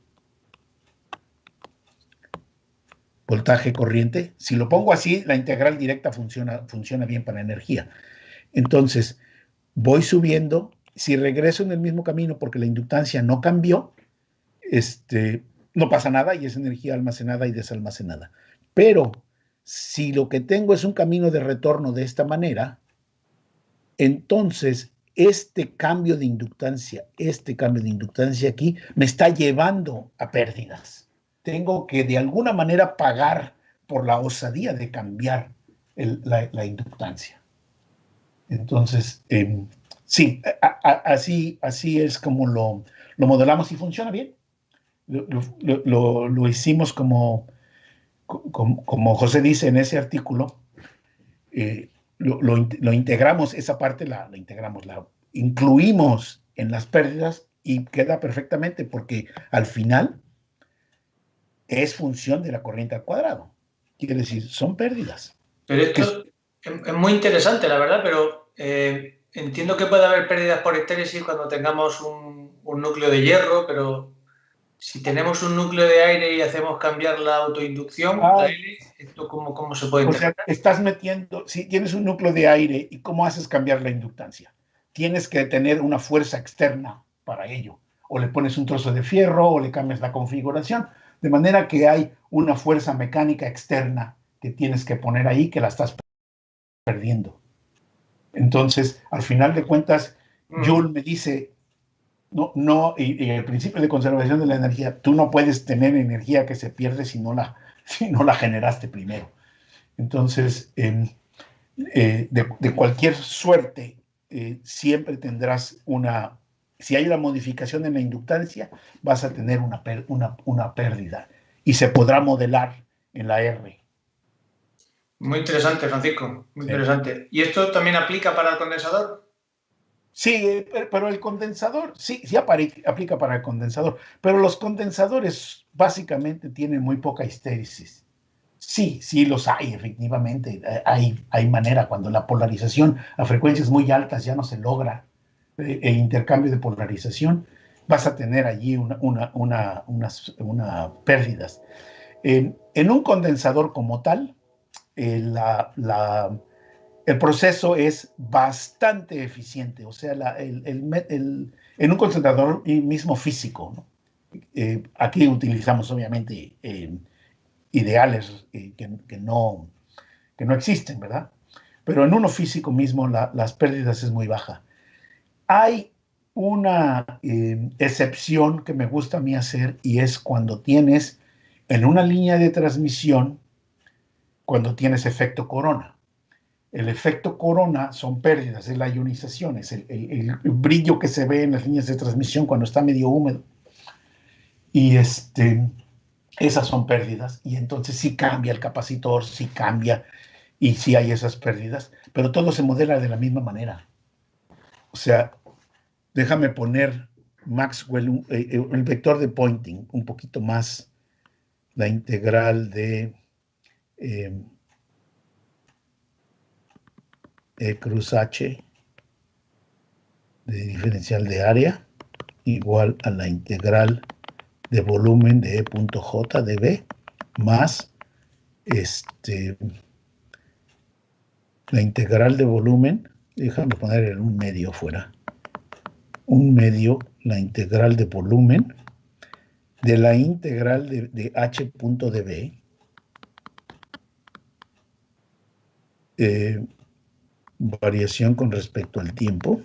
corriente. Si lo pongo así, la integral directa funciona bien para energía. Entonces, voy subiendo. Si regreso en el mismo camino porque la inductancia no cambió, no pasa nada y es energía almacenada y desalmacenada. Pero si lo que tengo es un camino de retorno de esta manera, entonces este cambio de inductancia aquí me está llevando a pérdidas. Tengo que de alguna manera pagar por la osadía de cambiar la inductancia. Entonces, sí, así es como lo modelamos y funciona bien. Lo hicimos como José dice en ese artículo, lo integramos, esa parte la integramos, la incluimos en las pérdidas y queda perfectamente porque al final es función de la corriente al cuadrado. Quiere decir, son pérdidas. Pero esto es muy interesante, la verdad, pero entiendo que puede haber pérdidas por histéresis cuando tengamos un núcleo de hierro, pero si tenemos un núcleo de aire y hacemos cambiar la autoinducción, la L, ¿esto cómo se puede interpretar? O sea, estás metiendo, si tienes un núcleo de aire, ¿y cómo haces cambiar la inductancia? Tienes que tener una fuerza externa para ello. O le pones un trozo de fierro o le cambias la configuración. De manera que hay una fuerza mecánica externa que tienes que poner ahí que la estás perdiendo. Entonces, al final de cuentas, Joule me dice, no, y el principio de conservación de la energía, tú no puedes tener energía que se pierde si no la generaste primero. Entonces, de cualquier suerte, siempre tendrás una si hay una modificación en la inductancia, vas a tener una pérdida y se podrá modelar en la R. Muy interesante, Francisco, muy Sí. interesante. ¿Y esto también aplica para el condensador? Sí, pero el condensador, sí aplica para el condensador, pero los condensadores básicamente tienen muy poca histéresis. Sí los hay, efectivamente. Hay manera, cuando la polarización a frecuencias muy altas ya no se logra el intercambio de polarización, vas a tener allí unas pérdidas. En un condensador como tal, el proceso es bastante eficiente, o sea, en un concentrador mismo físico, ¿no? Aquí utilizamos obviamente ideales que no existen, ¿verdad? Pero en uno físico mismo las pérdidas es muy baja. Hay una excepción que me gusta a mí hacer y es cuando tienes en una línea de transmisión, cuando tienes efecto corona. El efecto corona son pérdidas, es la ionización, es el brillo que se ve en las líneas de transmisión cuando está medio húmedo. Y esas son pérdidas. Y entonces sí cambia el capacitor, sí cambia y sí hay esas pérdidas, pero todo se modela de la misma manera. O sea, déjame poner Maxwell, el vector de Poynting, un poquito más la integral de E cruz H de diferencial de área igual a la integral de volumen de E punto J de B más la integral de volumen, déjame poner en un medio fuera, un medio, la integral de volumen de la integral de H punto de B variación con respecto al tiempo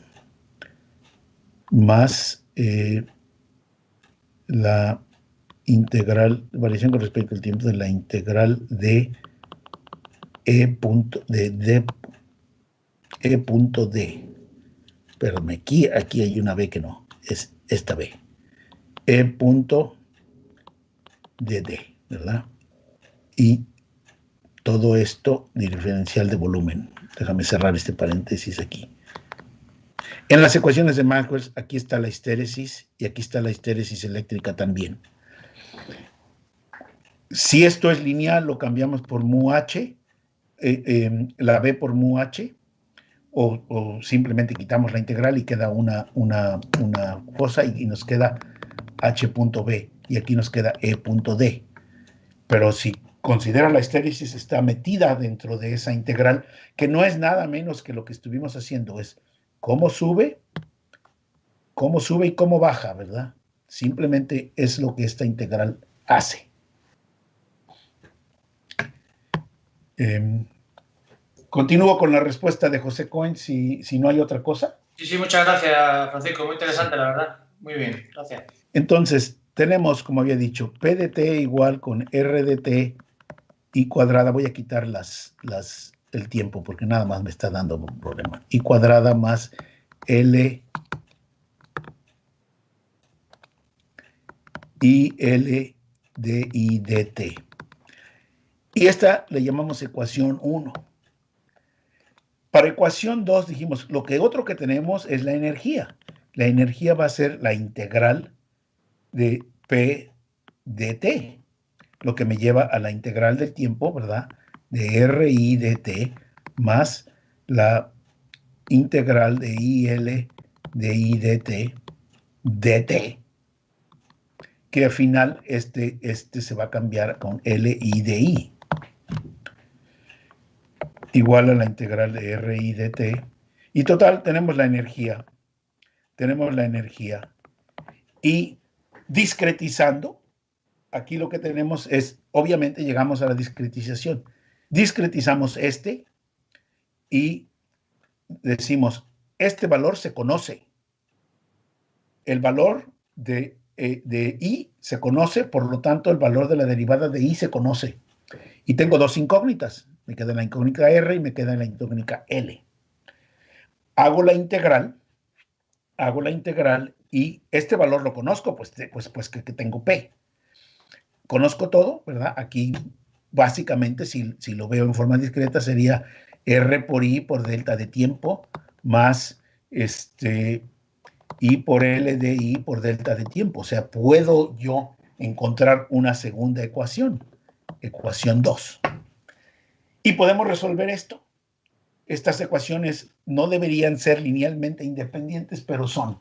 más la integral, variación con respecto al tiempo de la integral de E punto de E punto D. Perdón, aquí hay una B que no, es esta B. E punto de D, ¿verdad? Y todo esto diferencial de volumen. Déjame cerrar este paréntesis aquí. En las ecuaciones de Maxwell, aquí está la histéresis y aquí está la histéresis eléctrica también. Si esto es lineal, lo cambiamos por mu h, la b por mu h, o simplemente quitamos la integral y queda una cosa y nos queda h punto b y aquí nos queda e punto d. Pero si considera la histéresis está metida dentro de esa integral, que no es nada menos que lo que estuvimos haciendo, es cómo sube y cómo baja, ¿verdad? Simplemente es lo que esta integral hace. Continúo con la respuesta de José Cohen, si no hay otra cosa. Sí, muchas gracias, Francisco. Muy interesante, sí. La verdad. Muy bien, gracias. Entonces, tenemos, como había dicho, P de t igual con R de t y cuadrada. Voy a quitar el tiempo porque nada más me está dando un problema. Y cuadrada más L y L de I de t. Y esta le llamamos ecuación 1. Para ecuación 2 dijimos, otro que tenemos es la energía. La energía va a ser la integral de P de t, lo que me lleva a la integral del tiempo, ¿verdad? De RI de t más la integral de IL de I de t, que al final este se va a cambiar con LI de I, igual a la integral de RI de t. Y total, tenemos la energía. Y discretizando, aquí lo que tenemos es, obviamente llegamos a la discretización. Discretizamos y decimos, este valor se conoce. El valor de I se conoce, por lo tanto, el valor de la derivada de I se conoce. Y tengo dos incógnitas. Me queda la incógnita R y me queda la incógnita L. Hago la integral y este valor lo conozco, pues que tengo P. Conozco todo, ¿verdad? Aquí, básicamente, si lo veo en forma discreta, sería R por I por delta de tiempo más I por L de I por delta de tiempo. O sea, puedo yo encontrar una segunda ecuación, ecuación 2. Y podemos resolver esto. Estas ecuaciones no deberían ser linealmente independientes, pero son.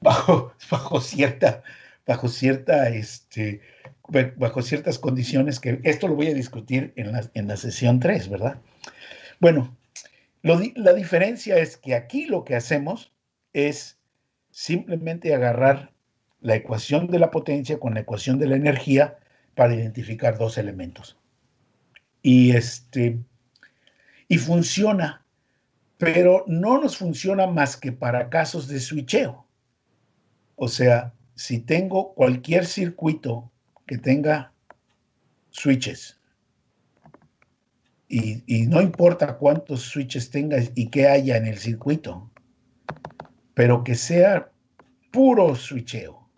Bajo ciertas condiciones, que esto lo voy a discutir en la sesión 3, ¿verdad? Bueno, la diferencia es que aquí lo que hacemos es simplemente agarrar la ecuación de la potencia con la ecuación de la energía para identificar dos elementos. Y funciona, pero no nos funciona más que para casos de switcheo. O sea, si tengo cualquier circuito que tenga switches, y no importa cuántos switches tenga y qué haya en el circuito, pero que sea puro switcheo,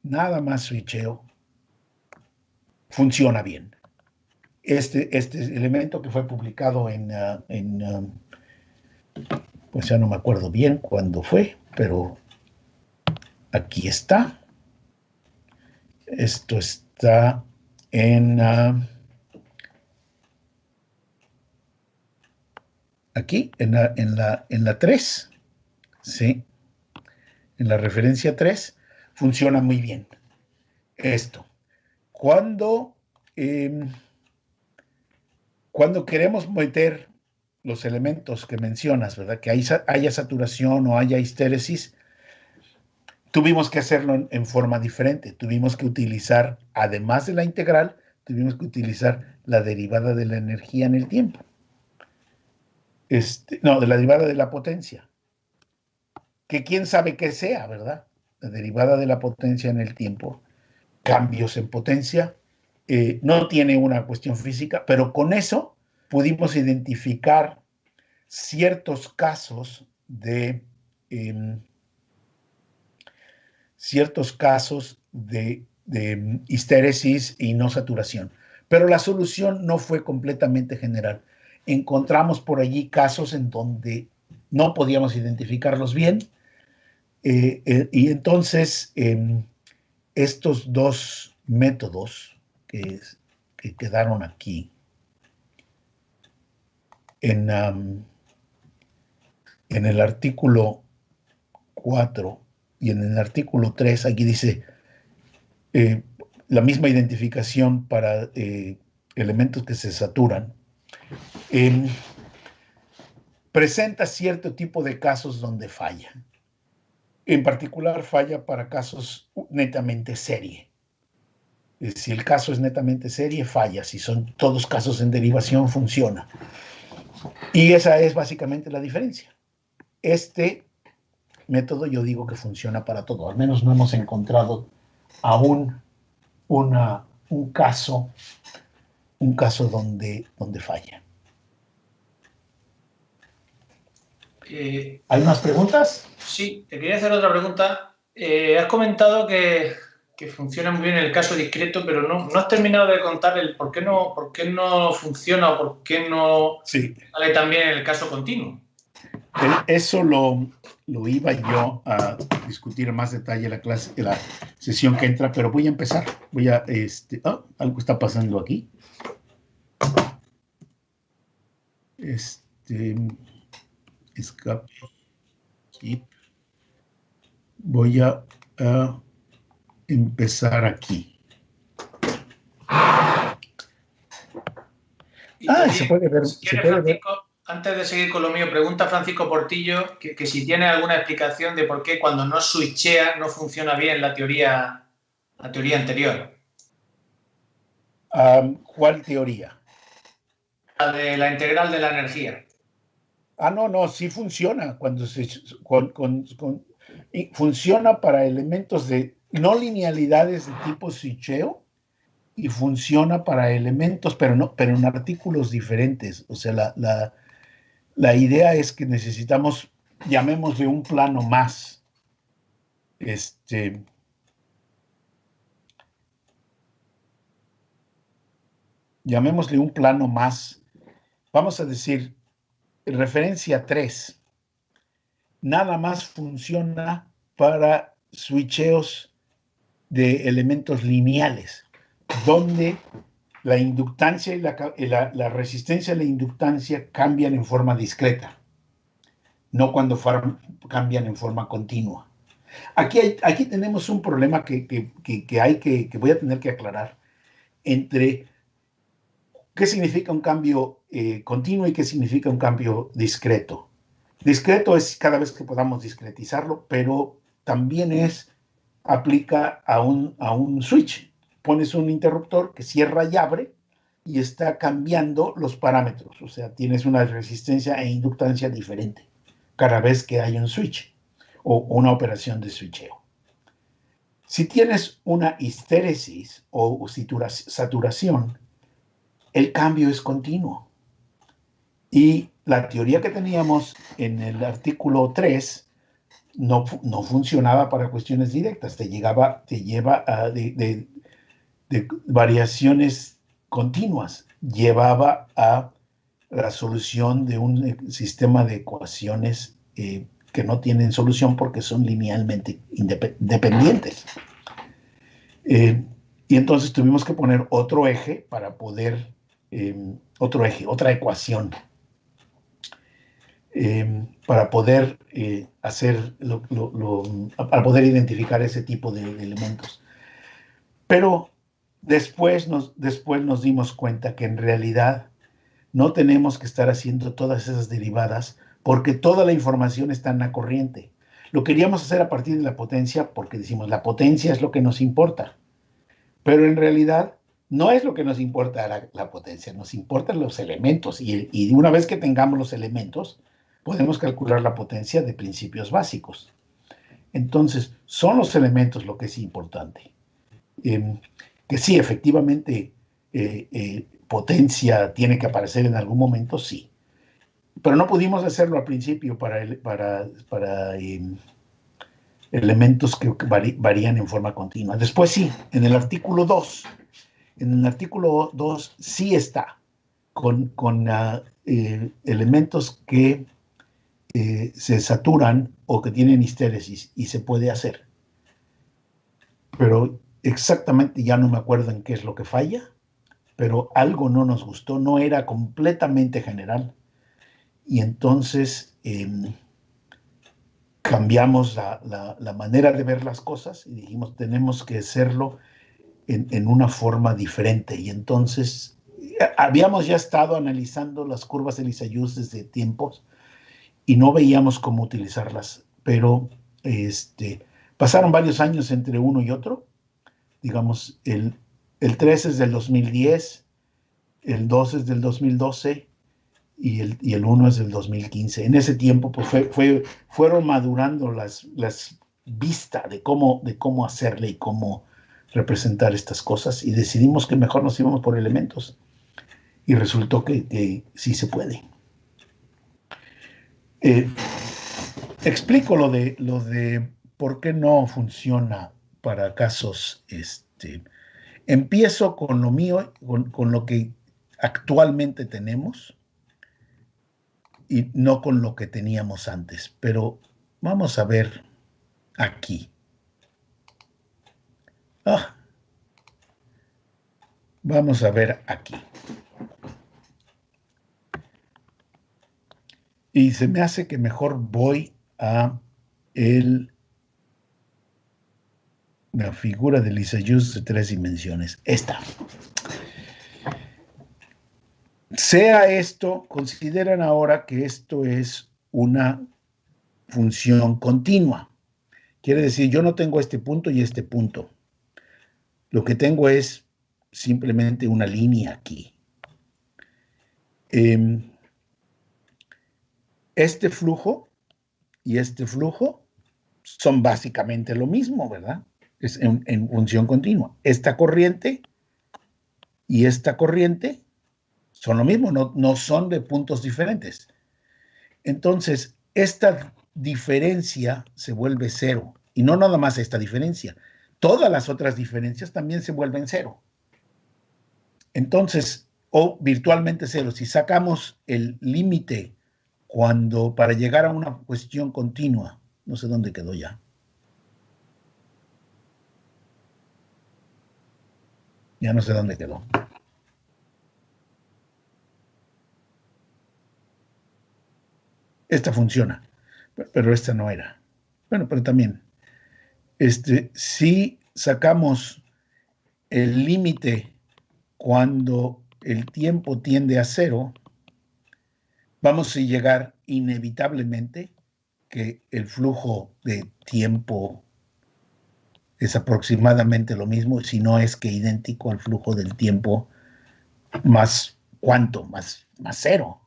nada más switcheo, funciona bien. Este elemento que fue publicado pues ya no me acuerdo bien cuándo fue, pero aquí está. Esto está en aquí, en la 3, ¿sí? En la referencia 3, funciona muy bien esto. Cuando queremos meter los elementos que mencionas, ¿verdad? Que haya saturación o haya histéresis, tuvimos que hacerlo en forma diferente. Tuvimos que utilizar, además de la integral, tuvimos que utilizar la derivada de la energía en el tiempo. No, de la derivada de la potencia. Que quién sabe qué sea, ¿verdad? La derivada de la potencia en el tiempo. Cambios en potencia. No tiene una cuestión física, pero con eso pudimos identificar ciertos casos de histéresis y no saturación. Pero la solución no fue completamente general. Encontramos por allí casos en donde no podíamos identificarlos bien, y entonces estos dos métodos que quedaron aquí en el artículo 4 y en el artículo 3, aquí dice la misma identificación para elementos que se saturan, presenta cierto tipo de casos donde falla. En particular, falla para casos netamente serie. Si el caso es netamente serie, falla. Si son todos casos en derivación, funciona. Y esa es básicamente la diferencia. Este método yo digo que funciona para todo. Al menos no hemos encontrado aún un caso donde falla. ¿Hay más preguntas? Sí, te quería hacer otra pregunta. Has comentado que funciona muy bien el caso discreto, pero no has terminado de contar el por qué no funciona o por qué no sale tan bien el caso continuo. Eso lo iba yo a discutir en más detalle en la sesión que entra, pero voy a empezar. Algo está pasando aquí. Escape. Voy a empezar aquí. Se puede ver. Antes de seguir con lo mío, pregunta Francisco Portillo que si tiene alguna explicación de por qué cuando no switchea no funciona bien la teoría anterior. ¿Cuál teoría? La de la integral de la energía. No, sí funciona funciona para elementos de no linealidades de tipo switcheo, y funciona para elementos, pero en artículos diferentes. O sea, la idea es que necesitamos llamémosle un plano más, llamémosle un plano más, vamos a decir, referencia 3, nada más funciona para switcheos de elementos lineales, donde la inductancia y la resistencia a la inductancia cambian en forma discreta, no cuando cambian en forma continua. Aquí tenemos un problema que voy a tener que aclarar entre qué significa un cambio continuo y qué significa un cambio discreto. Discreto es cada vez que podamos discretizarlo, pero también aplica a un switch. Pones un interruptor que cierra y abre y está cambiando los parámetros. O sea, tienes una resistencia e inductancia diferente cada vez que hay un switch o una operación de switcheo. Si tienes una histéresis o saturación, el cambio es continuo. Y la teoría que teníamos en el artículo 3 no funcionaba para cuestiones directas, te lleva de variaciones continuas, llevaba a la solución de un sistema de ecuaciones que no tienen solución porque son linealmente dependientes. Y entonces tuvimos que poner otro eje para poder, otra ecuación, para poder hacer para poder identificar ese tipo de elementos. Pero después nos dimos cuenta que en realidad no tenemos que estar haciendo todas esas derivadas porque toda la información está en la corriente. Lo queríamos hacer a partir de la potencia porque decimos la potencia es lo que nos importa. Pero en realidad no es lo que nos importa la potencia, nos importan los elementos. Y una vez que tengamos los elementos, podemos calcular la potencia de principios básicos. Entonces, son los elementos lo que es importante. Que sí, efectivamente, potencia tiene que aparecer en algún momento, sí. Pero no pudimos hacerlo al principio para elementos que varían en forma continua. Después sí, en el artículo 2 sí está con elementos que se saturan o que tienen histéresis y se puede hacer. Pero exactamente ya no me acuerdo en qué es lo que falla, pero algo no nos gustó, no era completamente general. Y entonces cambiamos la manera de ver las cosas y dijimos, tenemos que hacerlo en una forma diferente. Y entonces habíamos ya estado analizando las curvas de Lissajous desde tiempos y no veíamos cómo utilizarlas, pero pasaron varios años entre uno y otro. Digamos, el 3 es del 2010, el 2 es del 2012 y el 1 es del 2015. En ese tiempo pues, fueron madurando las vistas de cómo hacerle y cómo representar estas cosas y decidimos que mejor nos íbamos por elementos y resultó que sí se puede. Explico lo de por qué no funciona para casos. Empiezo con lo mío, con lo que actualmente tenemos y no con lo que teníamos antes. Pero vamos a ver aquí. Vamos a ver aquí. Y se me hace que mejor voy a la figura de Lissajous de 3 dimensiones. Esta. Sea esto, consideran ahora que esto es una función continua. Quiere decir, yo no tengo este punto y este punto. Lo que tengo es simplemente una línea aquí. Este flujo y este flujo son básicamente lo mismo, ¿verdad? Es en función continua. Esta corriente y esta corriente son lo mismo, no son de puntos diferentes. Entonces, esta diferencia se vuelve cero. Y no nada más esta diferencia. Todas las otras diferencias también se vuelven cero. Entonces, o virtualmente cero. Si sacamos el límite para llegar a una cuestión continua, no sé dónde quedó ya. Ya no sé dónde quedó. Esta funciona, pero esta no era. Bueno, pero también, si sacamos el límite cuando el tiempo tiende a cero, vamos a llegar inevitablemente que el flujo de tiempo es aproximadamente lo mismo, si no es que idéntico al flujo del tiempo más ¿cuánto? Más cero.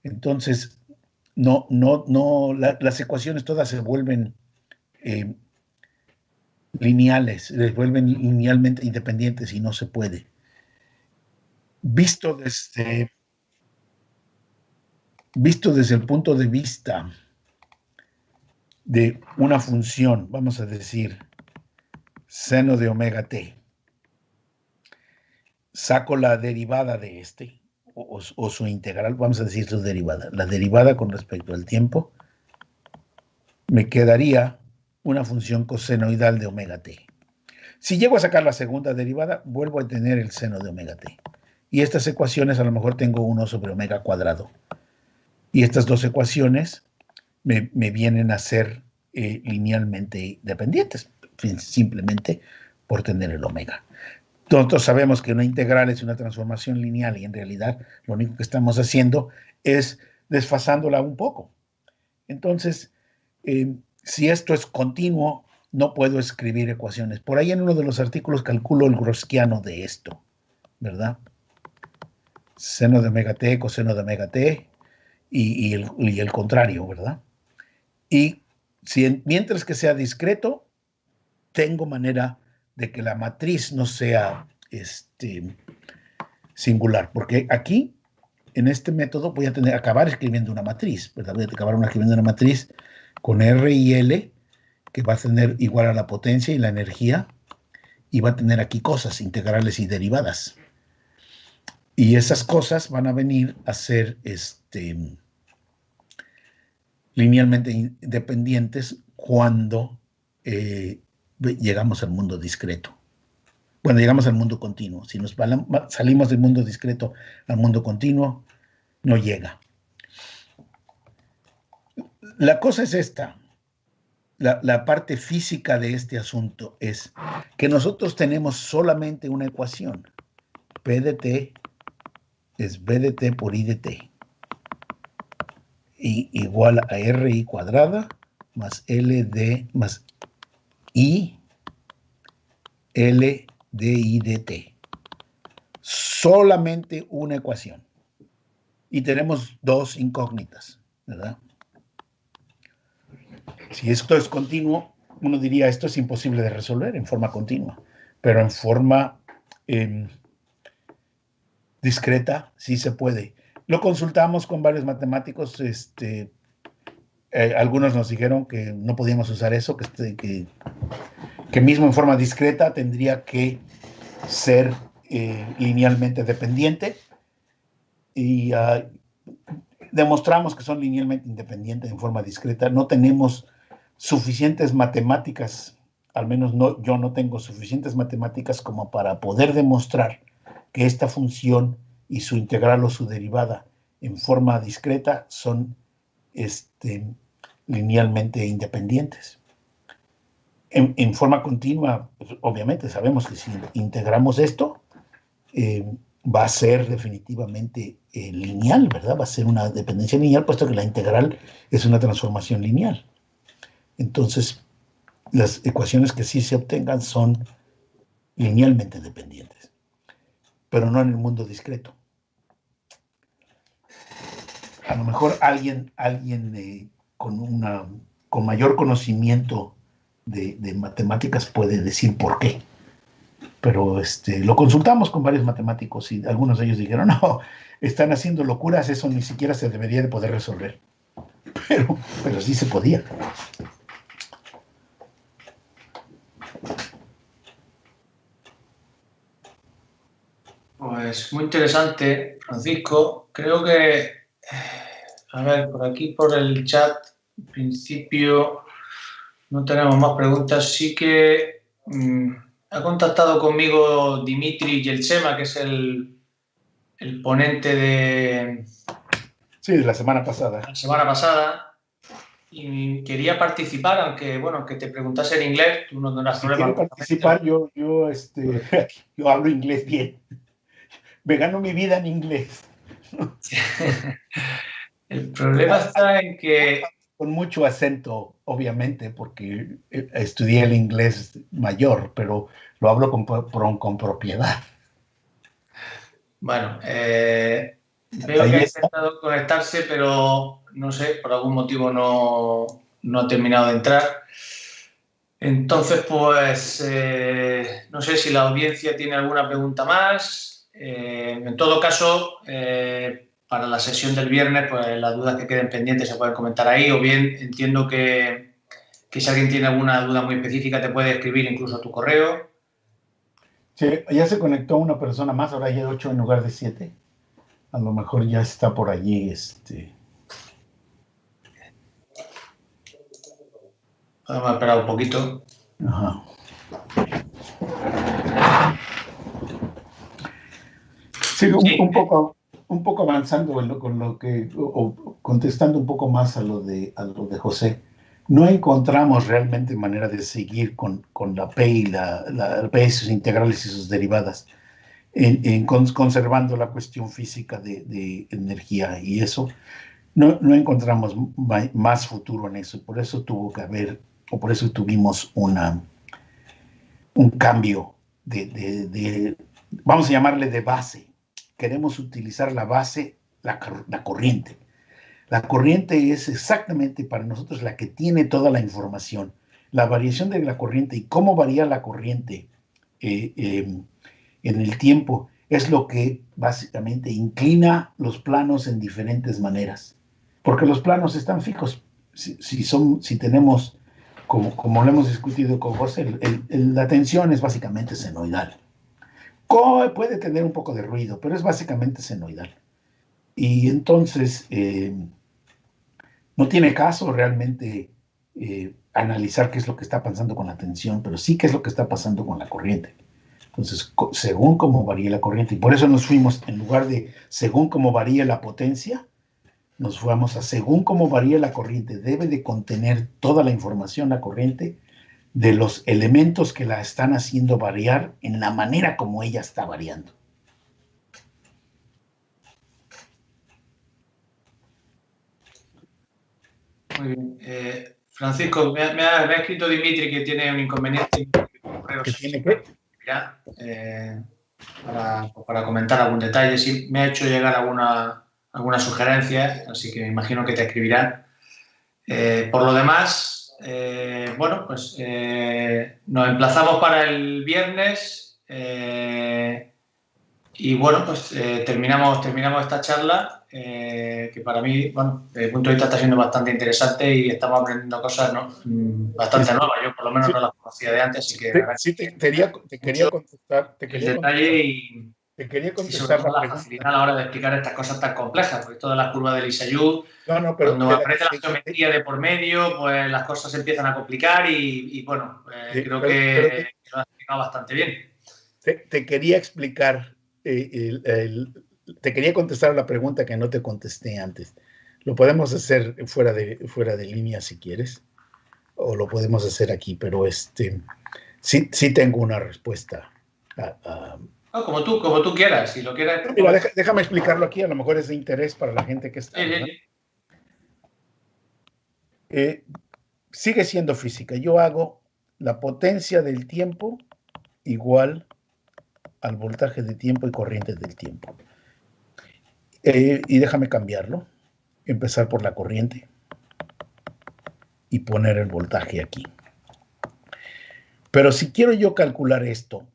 Entonces, las ecuaciones todas se vuelven lineales, se vuelven linealmente independientes y no se puede. Visto desde el punto de vista de una función, vamos a decir, seno de omega t, saco la derivada de o su integral, vamos a decir su derivada, la derivada con respecto al tiempo, me quedaría una función cosenoidal de omega t. Si llego a sacar la segunda derivada, vuelvo a tener el seno de omega t. Y estas ecuaciones a lo mejor tengo 1 sobre omega cuadrado. Y estas dos ecuaciones me vienen a ser linealmente dependientes, simplemente por tener el omega. Nosotros sabemos que una integral es una transformación lineal y en realidad lo único que estamos haciendo es desfasándola un poco. Entonces, si esto es continuo, no puedo escribir ecuaciones. Por ahí en uno de los artículos calculo el grosquiano de esto, ¿verdad? Seno de omega t, coseno de omega t y el contrario, ¿verdad? Y mientras que sea discreto, tengo manera de que la matriz no sea singular, porque aquí, en este método, voy a acabar escribiendo una matriz, ¿verdad? Voy a acabar escribiendo una matriz con R y L, que va a tener igual a la potencia y la energía, y va a tener aquí cosas, integrales y derivadas. Y esas cosas van a venir a ser linealmente independientes cuando llegamos al mundo discreto. Bueno, llegamos al mundo continuo. Si nos salimos del mundo discreto al mundo continuo, no llega. La cosa es esta. La parte física de este asunto es que nosotros tenemos solamente una ecuación. P de t es b de t por i de t. Y igual a ri cuadrada más ld más i L de I de t. Solamente una ecuación. Y tenemos dos incógnitas, ¿verdad? Si esto es continuo, uno diría esto es imposible de resolver en forma continua, pero en forma discreta sí se puede. Lo consultamos con varios matemáticos, algunos nos dijeron que no podíamos usar eso, que mismo en forma discreta tendría que ser linealmente dependiente, y demostramos que son linealmente independientes en forma discreta. No tenemos suficientes matemáticas, al menos yo no tengo suficientes matemáticas como para poder demostrar que esta función y su integral o su derivada en forma discreta son linealmente independientes. En forma continua, pues, obviamente sabemos que si integramos esto, va a ser definitivamente lineal, ¿verdad? Va a ser una dependencia lineal, puesto que la integral es una transformación lineal. Entonces, las ecuaciones que sí se obtengan son linealmente dependientes, pero no en el mundo discreto. A lo mejor alguien con mayor conocimiento de matemáticas puede decir por qué. Pero lo consultamos con varios matemáticos y algunos de ellos dijeron, no, están haciendo locuras, eso ni siquiera se debería de poder resolver. pero sí se podía. Pues muy interesante, Francisco. Creo que, a ver, por aquí, por el chat, en principio no tenemos más preguntas. Sí que ha contactado conmigo Dimitri Yeltsema, que es el ponente de Sí, de la semana pasada. la semana pasada, y quería participar, aunque, bueno, que te preguntase en inglés, tú no tendrás Si problema. quiere participar, yo yo hablo inglés bien. Me gano mi vida en inglés. El problema está en que Con mucho acento, obviamente, porque estudié el inglés mayor, pero lo hablo con propiedad. bueno, veo que Ahí ha está. intentado conectarse, pero no sé, por algún motivo no ha terminado de entrar. Entonces, pues, no sé si la audiencia tiene alguna pregunta más. En todo caso, para la sesión del viernes, pues las dudas que queden pendientes se pueden comentar ahí, o bien entiendo que si alguien tiene alguna duda muy específica te puede escribir incluso a tu correo. Sí, ya se conectó una persona más, ahora ya hay 8 en lugar de 7. A lo mejor ya está por allí. Podemos esperar un poquito. Ajá. Sí, Sí. un poco avanzando con lo que, o contestando un poco más a lo de José. No encontramos realmente manera de seguir con la P y la P y sus integrales y sus derivadas, conservando la cuestión física de energía y eso. No encontramos más futuro en eso. Por eso tuvo que haber, o por eso tuvimos un cambio vamos a llamarle de base. Queremos utilizar la base, la corriente. La corriente es exactamente para nosotros la que tiene toda la información. La variación de la corriente y cómo varía la corriente eh, eh, en el tiempo es lo que básicamente inclina los planos en diferentes maneras. Porque los planos están fijos. Si tenemos, como lo hemos discutido con José, la tensión es básicamente senoidal. Puede tener un poco de ruido, pero es básicamente senoidal. Y entonces no tiene caso realmente analizar qué es lo que está pasando con la tensión, pero sí qué es lo que está pasando con la corriente. Entonces, según cómo varía la corriente, y por eso nos fuimos, en lugar de según cómo varía la potencia, nos fuimos a según cómo varía la corriente, debe de contener toda la información la corriente de los elementos que la están haciendo variar en la manera como ella está variando. Muy bien. Francisco, me ha escrito Dimitri que tiene un inconveniente. ¿Qué tiene que? Ya, para comentar algún detalle. Sí, me ha hecho llegar alguna sugerencia, así que me imagino que te escribirá. Por lo demás, bueno, pues nos emplazamos para el viernes y bueno, pues terminamos esta charla que para mí, bueno, desde el punto de vista está siendo bastante interesante y estamos aprendiendo cosas, ¿no? Bastante nuevas. Yo por lo menos Sí, no las conocía de antes, así que la verdad sí, que te quería contestar, el detalle te quería y sobre contestar todo la la pregunta. facilidad a la hora de explicar estas cosas tan complejas, porque esto de las curvas de Lissajous, No, pero cuando aparece la geometría de por medio, pues las cosas se empiezan a complicar y bueno, creo pero que lo has explicado bastante bien. te quería explicar, te quería contestar a la pregunta que no te contesté antes. Lo podemos hacer fuera de línea si quieres, o lo podemos hacer aquí, pero sí tengo una respuesta. No, como tú quieras, si lo quieres. Mira, déjame explicarlo aquí, a lo mejor es de interés para la gente que está, Sí, ¿verdad? sí. Eh, Sigue siendo física. Yo hago la potencia del tiempo igual al voltaje de tiempo y corriente del tiempo. Y déjame cambiarlo, empezar por la corriente y poner el voltaje aquí. Pero si quiero yo calcular esto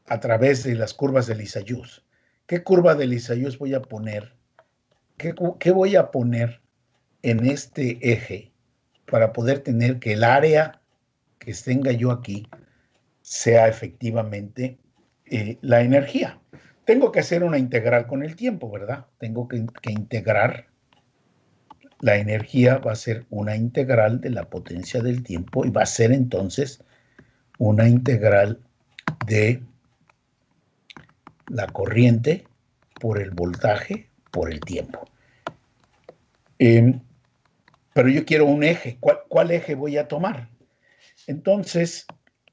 a través de las curvas de Lissajous, ¿qué curva de Lissajous voy a poner? ¿Qué voy a poner en este eje para poder tener que el área que tenga yo aquí sea efectivamente la energía. Tengo que hacer una integral con el tiempo, ¿verdad? Tengo que integrar. La energía va a ser una integral de la potencia del tiempo y va a ser entonces una integral de la corriente por el voltaje por el tiempo. Pero yo quiero un eje. ¿Cuál eje voy a tomar? Entonces,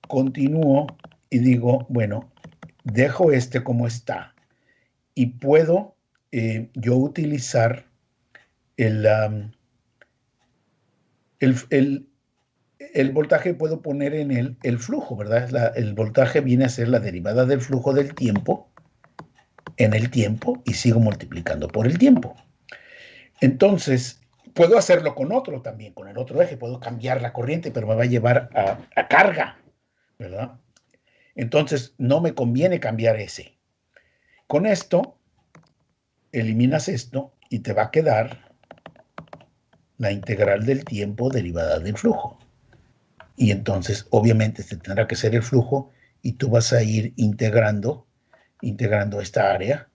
continúo y digo, bueno, dejo este como está y puedo yo utilizar el voltaje, puedo poner en él el flujo, ¿verdad? El voltaje viene a ser la derivada del flujo del tiempo en el tiempo y sigo multiplicando por el tiempo. Entonces, puedo hacerlo con otro también, con el otro eje, puedo cambiar la corriente, pero me va a llevar a carga, ¿verdad? Entonces, no me conviene cambiar ese. Con esto, eliminas esto y te va a quedar la integral del tiempo derivada del flujo. Y entonces, obviamente, se tendrá que hacer el flujo y tú vas a ir integrando esta área.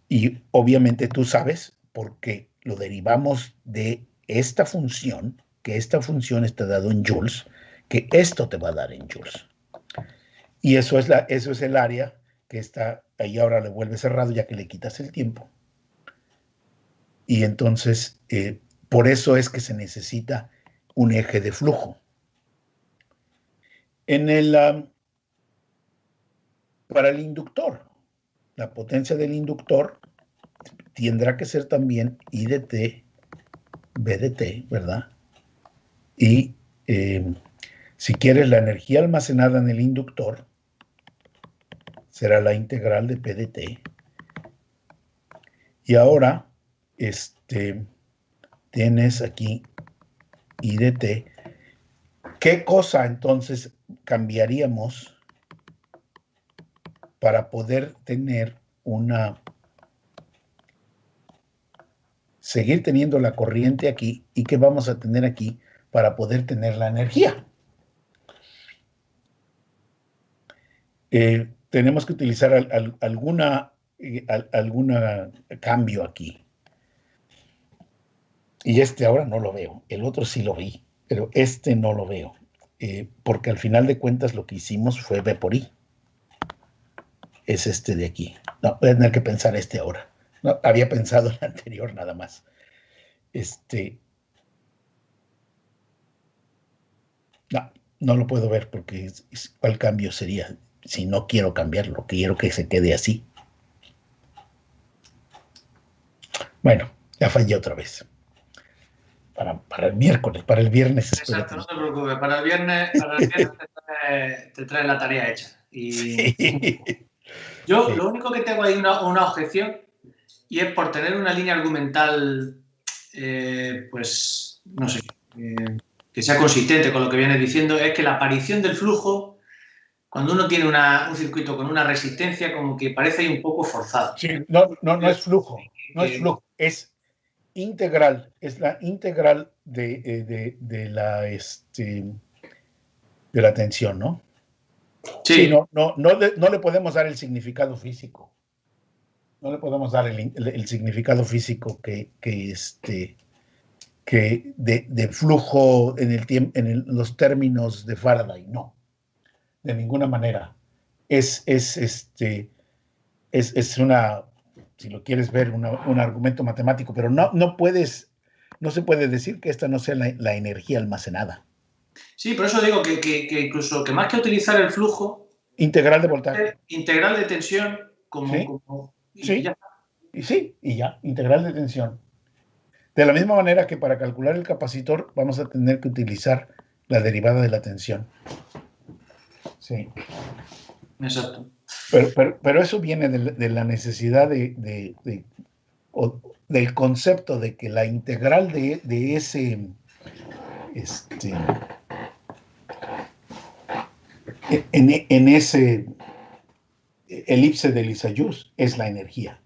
Y obviamente tú sabes, porque lo derivamos de esta función, que esta función está dado en joules, que esto te va a dar en joules. Y eso es el área que está ahí, ahora le vuelve cerrado ya que le quitas el tiempo. Y entonces, por eso es que se necesita un eje de flujo. Para el inductor, la potencia del inductor tendrá que ser también I de T, B de T, ¿verdad? Y si quieres la energía almacenada en el inductor, será la integral de P de T. Y ahora, tienes aquí I de T. ¿Qué cosa entonces cambiaríamos para poder tener seguir teniendo la corriente aquí y qué vamos a tener aquí para poder tener la energía? Tenemos que utilizar alguna cambio aquí. Y ahora no lo veo. El otro sí lo vi, pero no lo veo. Porque al final de cuentas lo que hicimos fue B por I. Es este de aquí. No, voy a tener que pensar ahora. No, había pensado el anterior nada más. No lo puedo ver porque ¿cuál cambio sería? Si no quiero cambiarlo, quiero que se quede así. Bueno, ya fallé otra vez. Para el miércoles, para el viernes. Exacto, no te preocupes. Para el viernes te trae la tarea hecha. Y sí. Yo Sí. lo único que tengo ahí una objeción y es por tener una línea argumental, pues, no sé, que sea consistente con lo que vienes diciendo, es que la aparición del flujo, cuando uno tiene un circuito con una resistencia, como que parece ahí un poco forzado. Sí, no es flujo, no es flujo, es integral, es la integral de la tensión, ¿no? Sí, no le podemos dar el significado físico. No le podemos dar el significado físico que de flujo en los términos de Faraday, no, de ninguna manera. Es una, si lo quieres ver, un argumento matemático, pero no se puede decir que esta no sea la energía almacenada. Sí, por eso digo que incluso que más que utilizar el flujo, integral de voltaje, integral de tensión, y ya, integral de tensión. De la misma manera que para calcular el capacitor vamos a tener que utilizar la derivada de la tensión. Sí. Exacto. Pero eso viene de la necesidad del concepto de que la integral de ese en ese elipse de Lissajous es la energía.